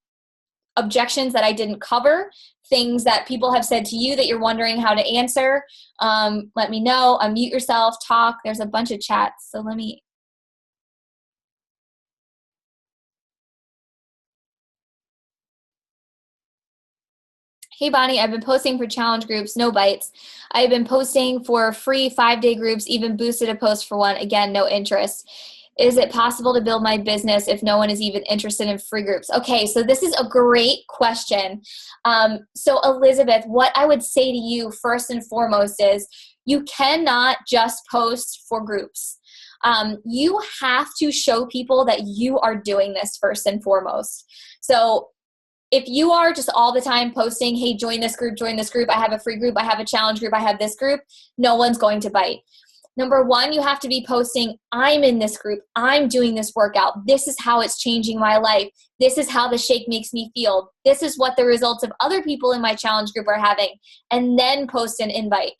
objections that I didn't cover, things that people have said to you that you're wondering how to answer, let me know. Unmute yourself, talk. There's a bunch of chats, so let me... Hey, Bonnie, I've been posting for challenge groups, no bites. I've been posting for free 5-day groups, even boosted a post for one. Again, no interest. Is it possible to build my business if no one is even interested in free groups? Okay, so this is a great question. So Elizabeth, what I would say to you first and foremost is you cannot just post for groups. You have to show people that you are doing this first and foremost. So if you are just all the time posting, hey, join this group, I have a free group, I have a challenge group, I have this group, no one's going to bite. Number 1, you have to be posting, I'm in this group, I'm doing this workout, this is how it's changing my life, this is how the shake makes me feel, this is what the results of other people in my challenge group are having, and then post an invite.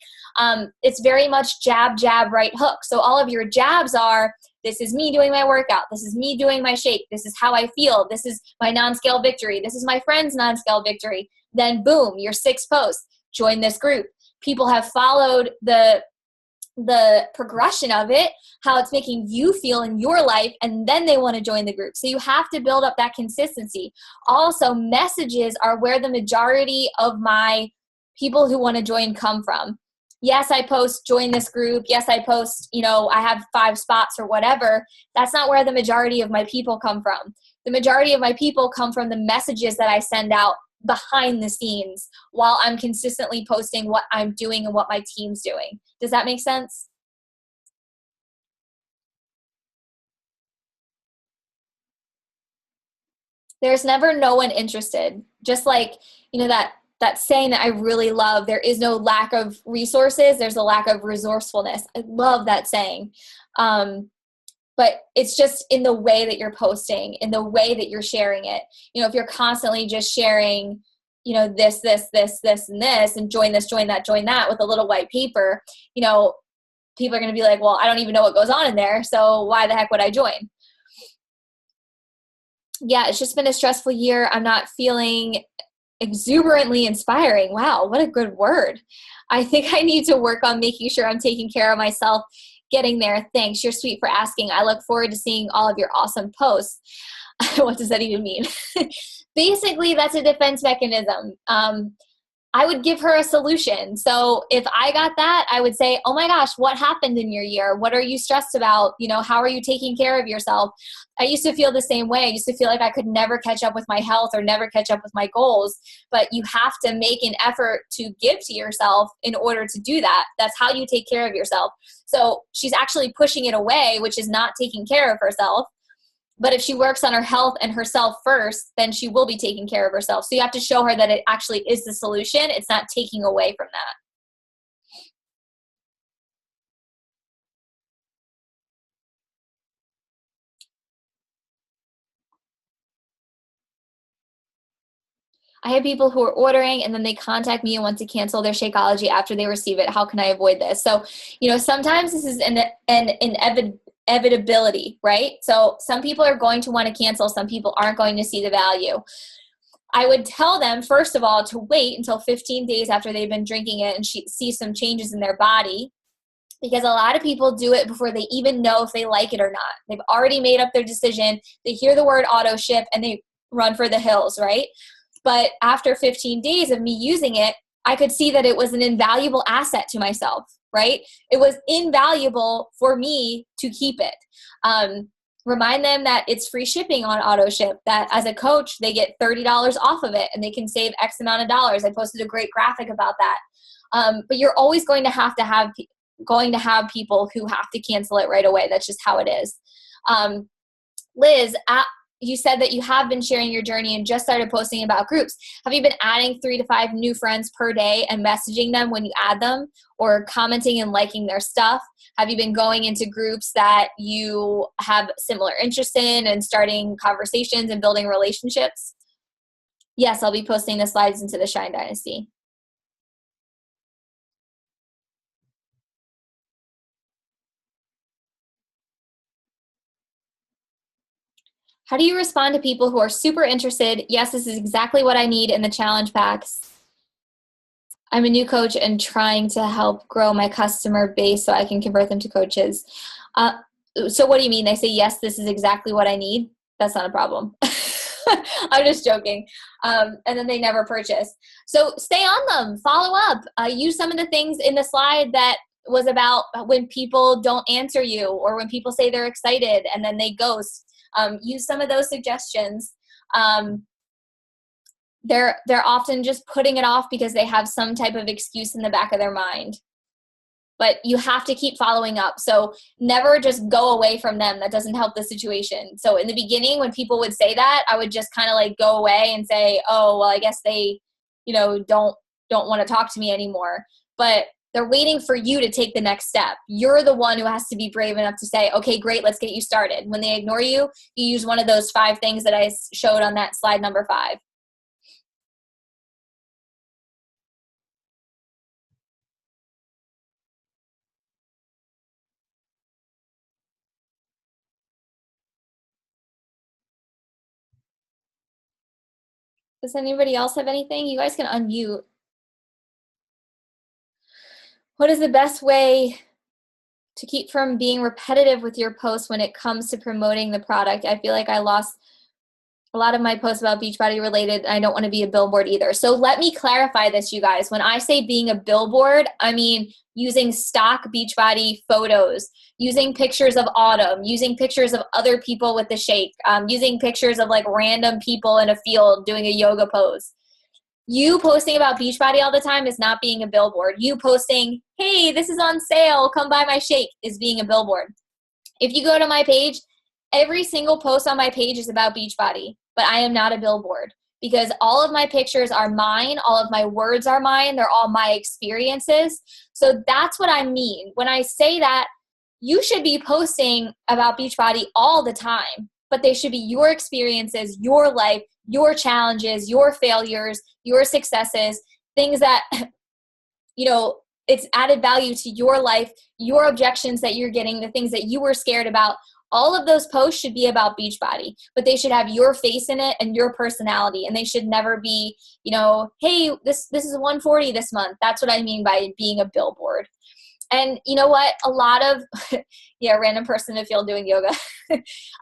It's very much jab, jab, right hook. So all of your jabs are, this is me doing my workout, this is me doing my shake, this is how I feel, this is my non-scale victory, this is my friend's non-scale victory. Then boom, your 6th post, join this group. People have followed the progression of it, how it's making you feel in your life, and then they want to join the group. So you have to build up that consistency. Also, messages are where the majority of my people who want to join come from. Yes, I post, join this group. Yes, I post, I have 5 spots or whatever. That's not where the majority of my people come from. The majority of my people come from the messages that I send out behind the scenes while I'm consistently posting what I'm doing and what my team's doing. Does that make sense? There's never no one interested. Just like, that saying that I really love, there is no lack of resources, there's a lack of resourcefulness. I love that saying. But it's just in the way that you're posting, in the way that you're sharing it. If you're constantly just sharing, this, and this, and join this, join that with a little white paper, people are going to be like, well, I don't even know what goes on in there, so why the heck would I join? Yeah, it's just been a stressful year. I'm not feeling exuberantly inspiring. Wow, what a good word. I think I need to work on making sure I'm taking care of myself. Getting there. Thanks. You're sweet for asking. I look forward to seeing all of your awesome posts. What does that even mean? Basically, that's a defense mechanism. I would give her a solution. So if I got that, I would say, oh my gosh, what happened in your year? What are you stressed about? How are you taking care of yourself? I used to feel the same way. I used to feel like I could never catch up with my health or never catch up with my goals. But you have to make an effort to give to yourself in order to do that. That's how you take care of yourself. So she's actually pushing it away, which is not taking care of herself. But if she works on her health and herself first, then she will be taking care of herself. So you have to show her that it actually is the solution. It's not taking away from that. I have people who are ordering and then they contact me and want to cancel their Shakeology after they receive it. How can I avoid this? So, sometimes this is an inevitability, right? So some people are going to want to cancel. Some people aren't going to see the value. I would tell them, first of all, to wait until 15 days after they've been drinking it and see some changes in their body, because a lot of people do it before they even know if they like it or not. They've already made up their decision. They hear the word auto ship and they run for the hills, right? But after 15 days of me using it, I could see that it was an invaluable asset to myself, right? It was invaluable for me to keep it. Remind them that it's free shipping on auto ship, that as a coach, they get $30 off of it and they can save X amount of dollars. I posted a great graphic about that. But you're always going to have people who have to cancel it right away. That's just how it is. Liz, you said that you have been sharing your journey and just started posting about groups. Have you been adding 3 to 5 new friends per day and messaging them when you add them, or commenting and liking their stuff? Have you been going into groups that you have similar interests in and starting conversations and building relationships? Yes, I'll be posting the slides into the Shine Dynasty. How do you respond to people who are super interested? Yes, this is exactly what I need in the challenge packs. I'm a new coach and trying to help grow my customer base so I can convert them to coaches. So what do you mean? They say, yes, this is exactly what I need. That's not a problem. I'm just joking. And then they never purchase. So stay on them, follow up, use some of the things in the slide that was about when people don't answer you or when people say they're excited and then they ghost. Use some of those suggestions. They're often just putting it off because they have some type of excuse in the back of their mind. But you have to keep following up. So never just go away from them. That doesn't help the situation. So in the beginning, when people would say that, I would just kind of like go away and say, oh, well, I guess they, don't want to talk to me anymore. But they're waiting for you to take the next step. You're the one who has to be brave enough to say, okay, great, let's get you started. When they ignore you, you use one of those 5 things that I showed on that slide number 5. Does anybody else have anything? You guys can unmute. What is the best way to keep from being repetitive with your posts when it comes to promoting the product? I feel like I lost a lot of my posts about Beachbody related, and I don't want to be a billboard either. So let me clarify this, you guys. When I say being a billboard, I mean using stock Beachbody photos, using pictures of Autumn, using pictures of other people with the shake, using pictures of like random people in a field doing a yoga pose. You posting about Beachbody all the time is not being a billboard. You posting, hey, this is on sale, come buy my shake, is being a billboard. If you go to my page, every single post on my page is about Beachbody, but I am not a billboard because all of my pictures are mine. All of my words are mine. They're all my experiences. So that's what I mean. When I say that, you should be posting about Beachbody all the time, but they should be your experiences, your life, your challenges, your failures, your successes, things that, it's added value to your life, your objections that you're getting, the things that you were scared about. All of those posts should be about Beachbody, but they should have your face in it and your personality. And they should never be, hey, this is 140 this month. That's what I mean by being a billboard. And you know what? A lot of, yeah, random person in the field doing yoga.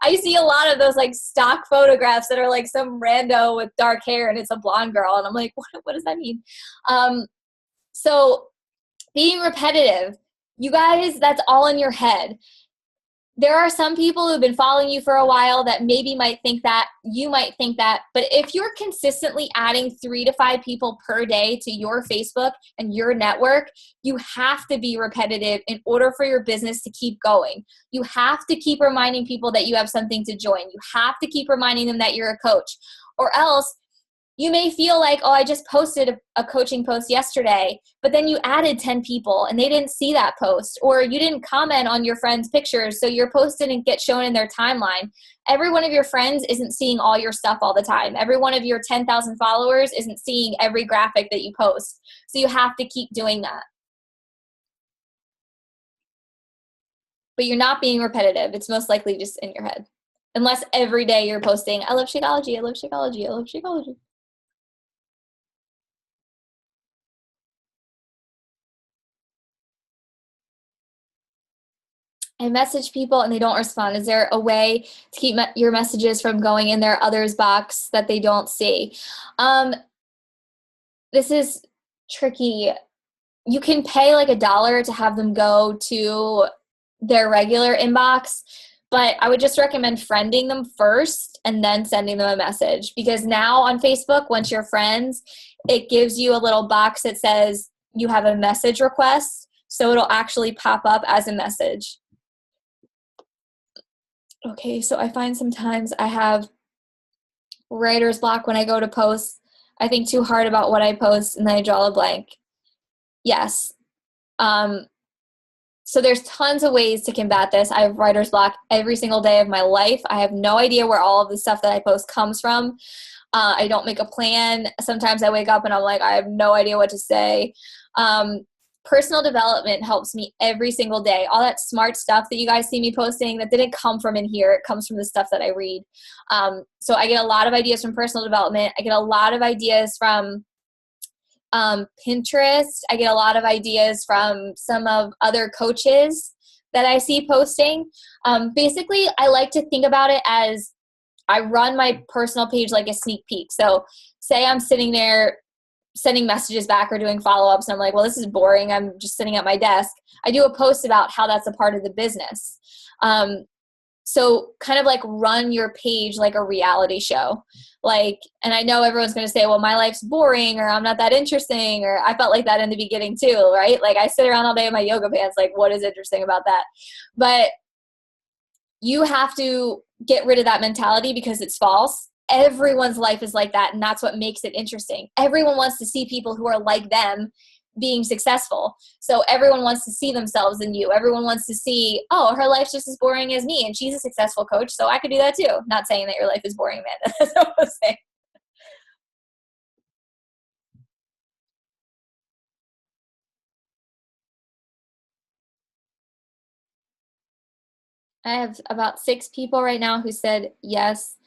I see a lot of those like stock photographs that are like some rando with dark hair and it's a blonde girl. And I'm like, what does that mean? So being repetitive, you guys, that's all in your head. There are some people who've been following you for a while that maybe might think that, you might think that, but if you're consistently adding 3 to 5 people per day to your Facebook and your network, you have to be repetitive in order for your business to keep going. You have to keep reminding people that you have something to join. You have to keep reminding them that you're a coach, or else you may feel like, oh, I just posted a coaching post yesterday, but then you added 10 people and they didn't see that post, or you didn't comment on your friends' pictures, so your post didn't get shown in their timeline. Every one of your friends isn't seeing all your stuff all the time. Every one of your 10,000 followers isn't seeing every graphic that you post. So you have to keep doing that. But you're not being repetitive. It's most likely just in your head. Unless every day you're posting, I love Shakeology, I love Shakeology, I love Shakeology. I message people and they don't respond. Is there a way to keep your messages from going in their others box that they don't see? This is tricky. You can pay like $1 to have them go to their regular inbox, but I would just recommend friending them first and then sending them a message, because now on Facebook, once you're friends, it gives you a little box that says you have a message request, so it'll actually pop up as a message. Okay, so I find sometimes I have writer's block when I go to post. I think too hard about what I post and then I draw a blank. Yes. So there's tons of ways to combat this. I have writer's block every single day of my life. I have no idea where all of the stuff that I post comes from. I don't make a plan. Sometimes I wake up and I'm like, I have no idea what to say. Personal development helps me every single day. All that smart stuff that you guys see me posting, that didn't come from in here. It comes from the stuff that I read. So I get a lot of ideas from personal development. I get a lot of ideas from Pinterest. I get a lot of ideas from some of other coaches that I see posting. Basically, I like to think about it as I run my personal page like a sneak peek. So say I'm sitting there sending messages back or doing follow-ups, and I'm like, well, this is boring. I'm just sitting at my desk. I do a post about how that's a part of the business. So kind of like run your page like a reality show. Like, and I know everyone's going to say, well, my life's boring, or I'm not that interesting, or I felt like that in the beginning too, right? Like I sit around all day in my yoga pants, like what is interesting about that? But you have to get rid of that mentality because it's false. Everyone's life is like that, and that's what makes it interesting. Everyone wants to see people who are like them being successful. So everyone wants to see themselves in you. Everyone wants to see, oh, her life's just as boring as me, and she's a successful coach, so I could do that too. Not saying that your life is boring, man. That's not what I'm saying. I have about 6 people right now who said yes.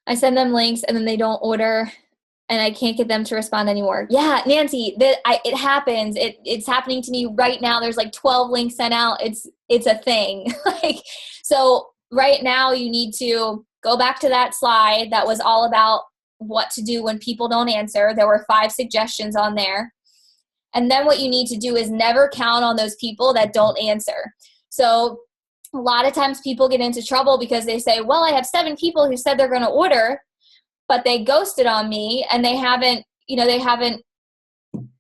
I send them links and then they don't order, and I can't get them to respond anymore. Yeah, Nancy, it happens. It's happening to me right now. There's like 12 links sent out. It's a thing. Like, so right now you need to go back to that slide that was all about what to do when people don't answer. There were 5 suggestions on there. And then what you need to do is never count on those people that don't answer. So a lot of times people get into trouble because they say, well, I have 7 people who said they're going to order, but they ghosted on me and they haven't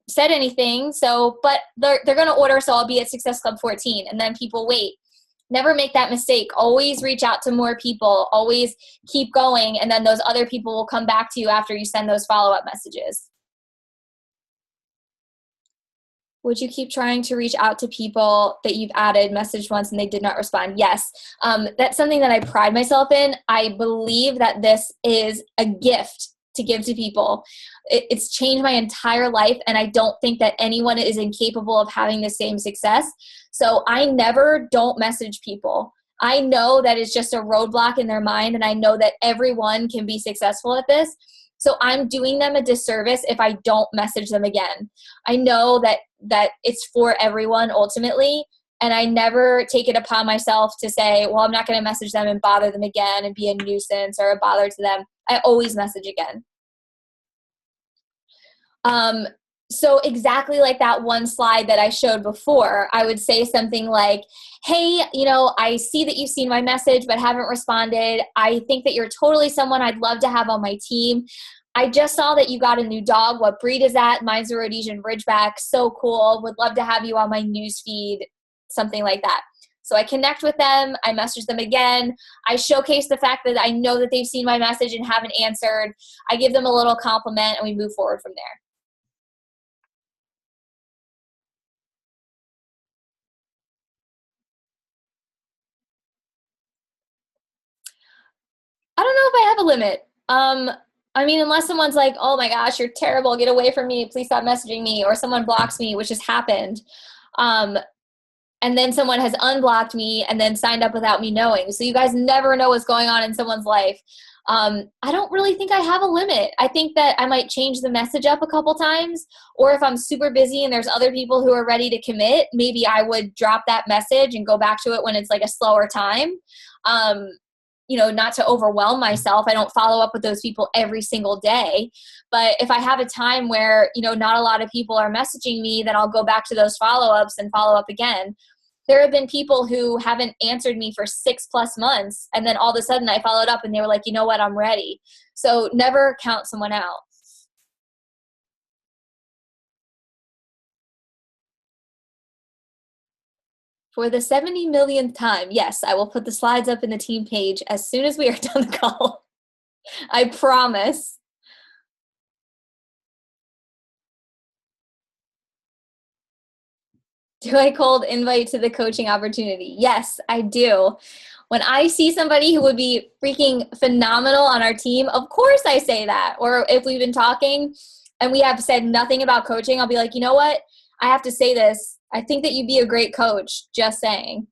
said anything. So, but they're going to order, so I'll be at Success Club 14. And then people wait. Never make that mistake. Always reach out to more people. Always keep going. And then those other people will come back to you after you send those follow-up messages. Would you keep trying to reach out to people that you've added, messaged once, and they did not respond? Yes. That's something that I pride myself in. I believe that this is a gift to give to people. It's changed my entire life, and I don't think that anyone is incapable of having the same success. So I never don't message people. I know that it's just a roadblock in their mind, and I know that everyone can be successful at this. So I'm doing them a disservice if I don't message them again. I know that it's for everyone ultimately, and I never take it upon myself to say, well, I'm not going to message them and bother them again and be a nuisance or a bother to them. I always message again. So exactly like that one slide that I showed before, I would say something like, hey, I see that you've seen my message but haven't responded. I think that you're totally someone I'd love to have on my team. I just saw that you got a new dog. What breed is that? Mine's a Rhodesian Ridgeback. So cool. Would love to have you on my news feed, something like that. So I connect with them. I message them again. I showcase the fact that I know that they've seen my message and haven't answered. I give them a little compliment and we move forward from there. I don't know if I have a limit. I mean, unless someone's like, oh my gosh, you're terrible, get away from me, please stop messaging me, or someone blocks me, which has happened. Um, and then someone has unblocked me and then signed up without me knowing. So you guys never know what's going on in someone's life. I don't really think I have a limit. I think that I might change the message up a couple times, or if I'm super busy and there's other people who are ready to commit, maybe I would drop that message and go back to it when it's like a slower time. Not to overwhelm myself. I don't follow up with those people every single day. But if I have a time where, not a lot of people are messaging me, then I'll go back to those follow-ups and follow up again. There have been people who haven't answered me for 6+ months, and then all of a sudden I followed up and they were like, you know what, I'm ready. So never count someone out. For the 70 millionth time, yes, I will put the slides up in the team page as soon as we are done the call. I promise. Do I cold invite to the coaching opportunity? Yes, I do. When I see somebody who would be freaking phenomenal on our team, of course I say that. Or if we've been talking and we have said nothing about coaching, I'll be like, you know what? I have to say this. I think that you'd be a great coach, just saying.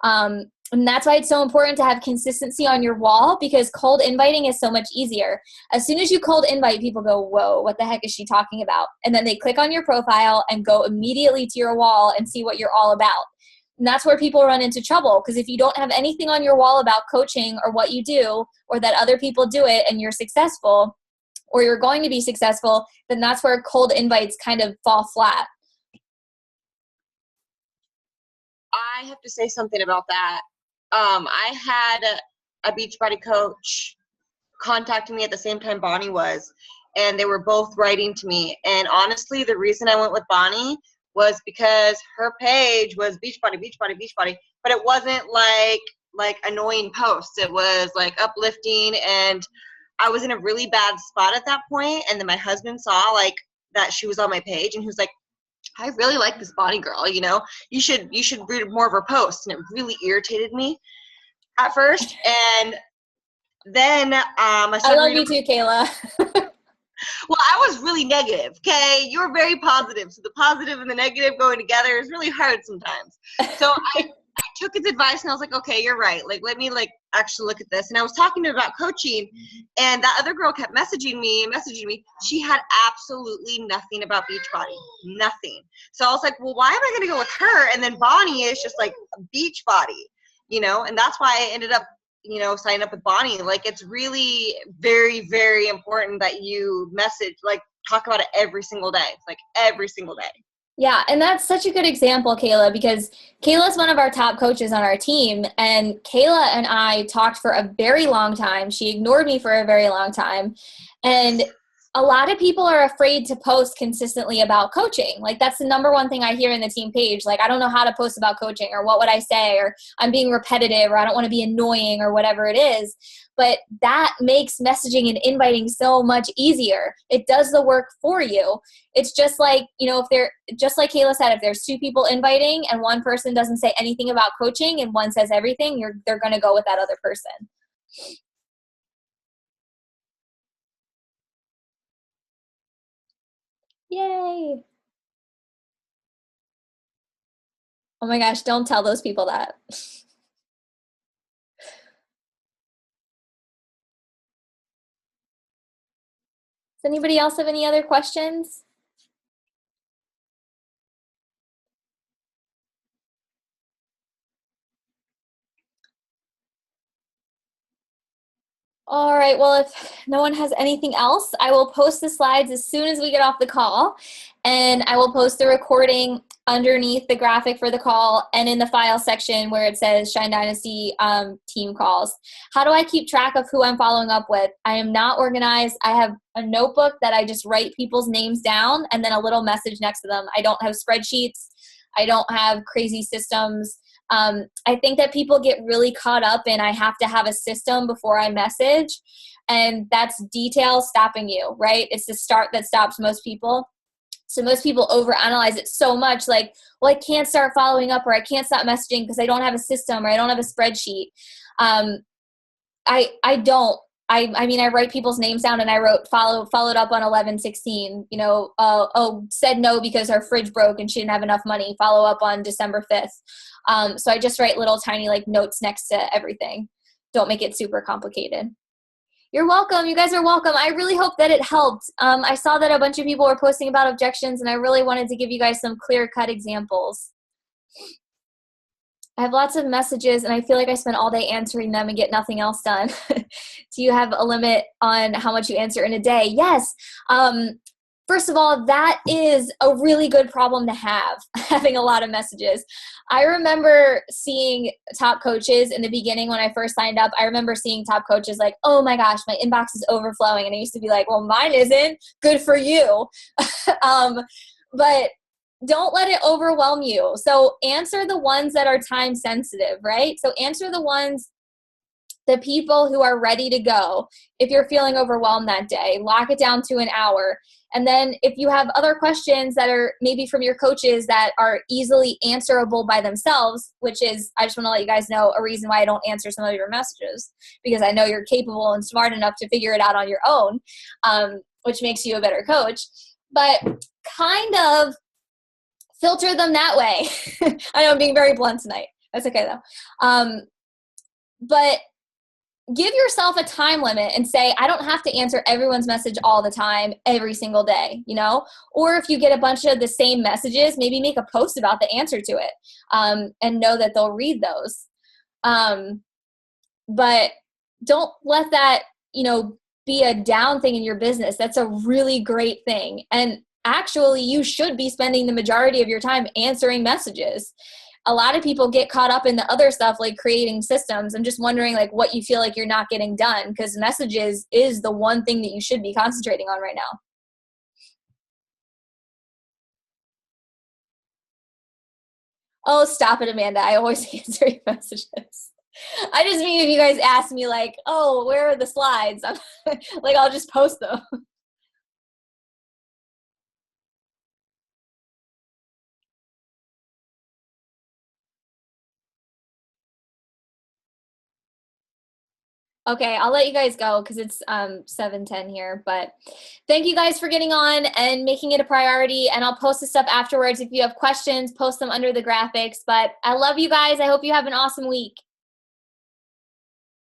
And that's why it's so important to have consistency on your wall, because cold inviting is so much easier. As soon as you cold invite, people go, whoa, what the heck is she talking about? And then they click on your profile and go immediately to your wall and see what you're all about. And that's where people run into trouble, because if you don't have anything on your wall about coaching or what you do, or that other people do it and you're successful, or you're going to be successful, then that's where cold invites kind of fall flat. I have to say something about that. I had a Beachbody coach contacting me at the same time Bonnie was, and they were both writing to me. And honestly, the reason I went with Bonnie was because her page was Beachbody, Beachbody, Beachbody, but it wasn't like annoying posts. It was like uplifting, and I was in a really bad spot at that point. And then my husband saw like that she was on my page, and he was like, I really like this Bonnie girl, you should read more of her posts. And it really irritated me at first. And then I love you too, Kayla. Well, I was really negative, okay? You were very positive. So the positive and the negative going together is really hard sometimes. So I took his advice and I was like, okay, you're right. Like, let me actually look at this. And I was talking to him about coaching, and that other girl kept messaging me. She had absolutely nothing about Beachbody, nothing. So I was like, well, why am I going to go with her? And then Bonnie is just like Beachbody, and that's why I ended up sign up with Bonnie. Like, it's really very, very important that you talk about it every single day. It's like every single day. Yeah, and that's such a good example, Kayla, because Kayla's one of our top coaches on our team, and Kayla and I talked for a very long time. She ignored me for a very long time, and a lot of people are afraid to post consistently about coaching. Like, that's the number one thing I hear in the team page. Like, I don't know how to post about coaching, or what would I say, or I'm being repetitive, or I don't want to be annoying, or whatever it is. But that makes messaging and inviting so much easier. It does the work for you. It's just like, just like Kayla said, if there's two people inviting and one person doesn't say anything about coaching and one says everything, they're going to go with that other person. Yay. Oh my gosh, don't tell those people that. Does anybody else have any other questions? All right, well, if no one has anything else, I will post the slides as soon as we get off the call, and I will post the recording underneath the graphic for the call and in the file section where it says Shine Dynasty team calls. How do I keep track of who I'm following up with? I am not organized. I have a notebook that I just write people's names down and then a little message next to them. I don't have spreadsheets. I don't have crazy systems. I think that people get really caught up in I have to have a system before I message, and that's detail stopping you, right? It's the start that stops most people. So most people overanalyze it so much, like, well, I can't start following up or I can't stop messaging because I don't have a system or I don't have a spreadsheet. I don't. I mean, I write people's names down and I wrote followed up on 11/16, said no because her fridge broke and she didn't have enough money, follow up on December 5th. So I just write little tiny like notes next to everything. Don't make it super complicated. You're welcome. You guys are welcome. I really hope that it helped. I saw that a bunch of people were posting about objections and I really wanted to give you guys some clear-cut examples. I have lots of messages and I feel like I spend all day answering them and get nothing else done. Do you have a limit on how much you answer in a day? Yes. First of all, that is a really good problem to have, having a lot of messages. I remember seeing top coaches in the beginning when I first signed up. I remember seeing top coaches like, oh my gosh, my inbox is overflowing. And I used to be like, well, mine isn't. Good for you. But don't let it overwhelm you. So answer the ones that are time sensitive, right? So answer the people who are ready to go. If you're feeling overwhelmed that day, lock it down to an hour. And then if you have other questions that are maybe from your coaches that are easily answerable by themselves, which is, I just want to let you guys know a reason why I don't answer some of your messages, because I know you're capable and smart enough to figure it out on your own, which makes you a better coach. But kind of filter them that way. I know I'm being very blunt tonight. That's okay though. But give yourself a time limit and say, I don't have to answer everyone's message all the time, every single day, Or if you get a bunch of the same messages, maybe make a post about the answer to it, and know that they'll read those. But don't let that, be a down thing in your business. That's a really great thing. And actually, you should be spending the majority of your time answering messages. A lot of people get caught up in the other stuff like creating systems. I'm just wondering like what you feel like you're not getting done, because messages is the one thing that you should be concentrating on right now. Oh, stop it, Amanda. I always answer your messages. I just mean if you guys ask me like, oh, where are the slides? Like, I'll just post them. Okay, I'll let you guys go because it's 7:10 here. But thank you guys for getting on and making it a priority. And I'll post the stuff afterwards. If you have questions, post them under the graphics. But I love you guys. I hope you have an awesome week.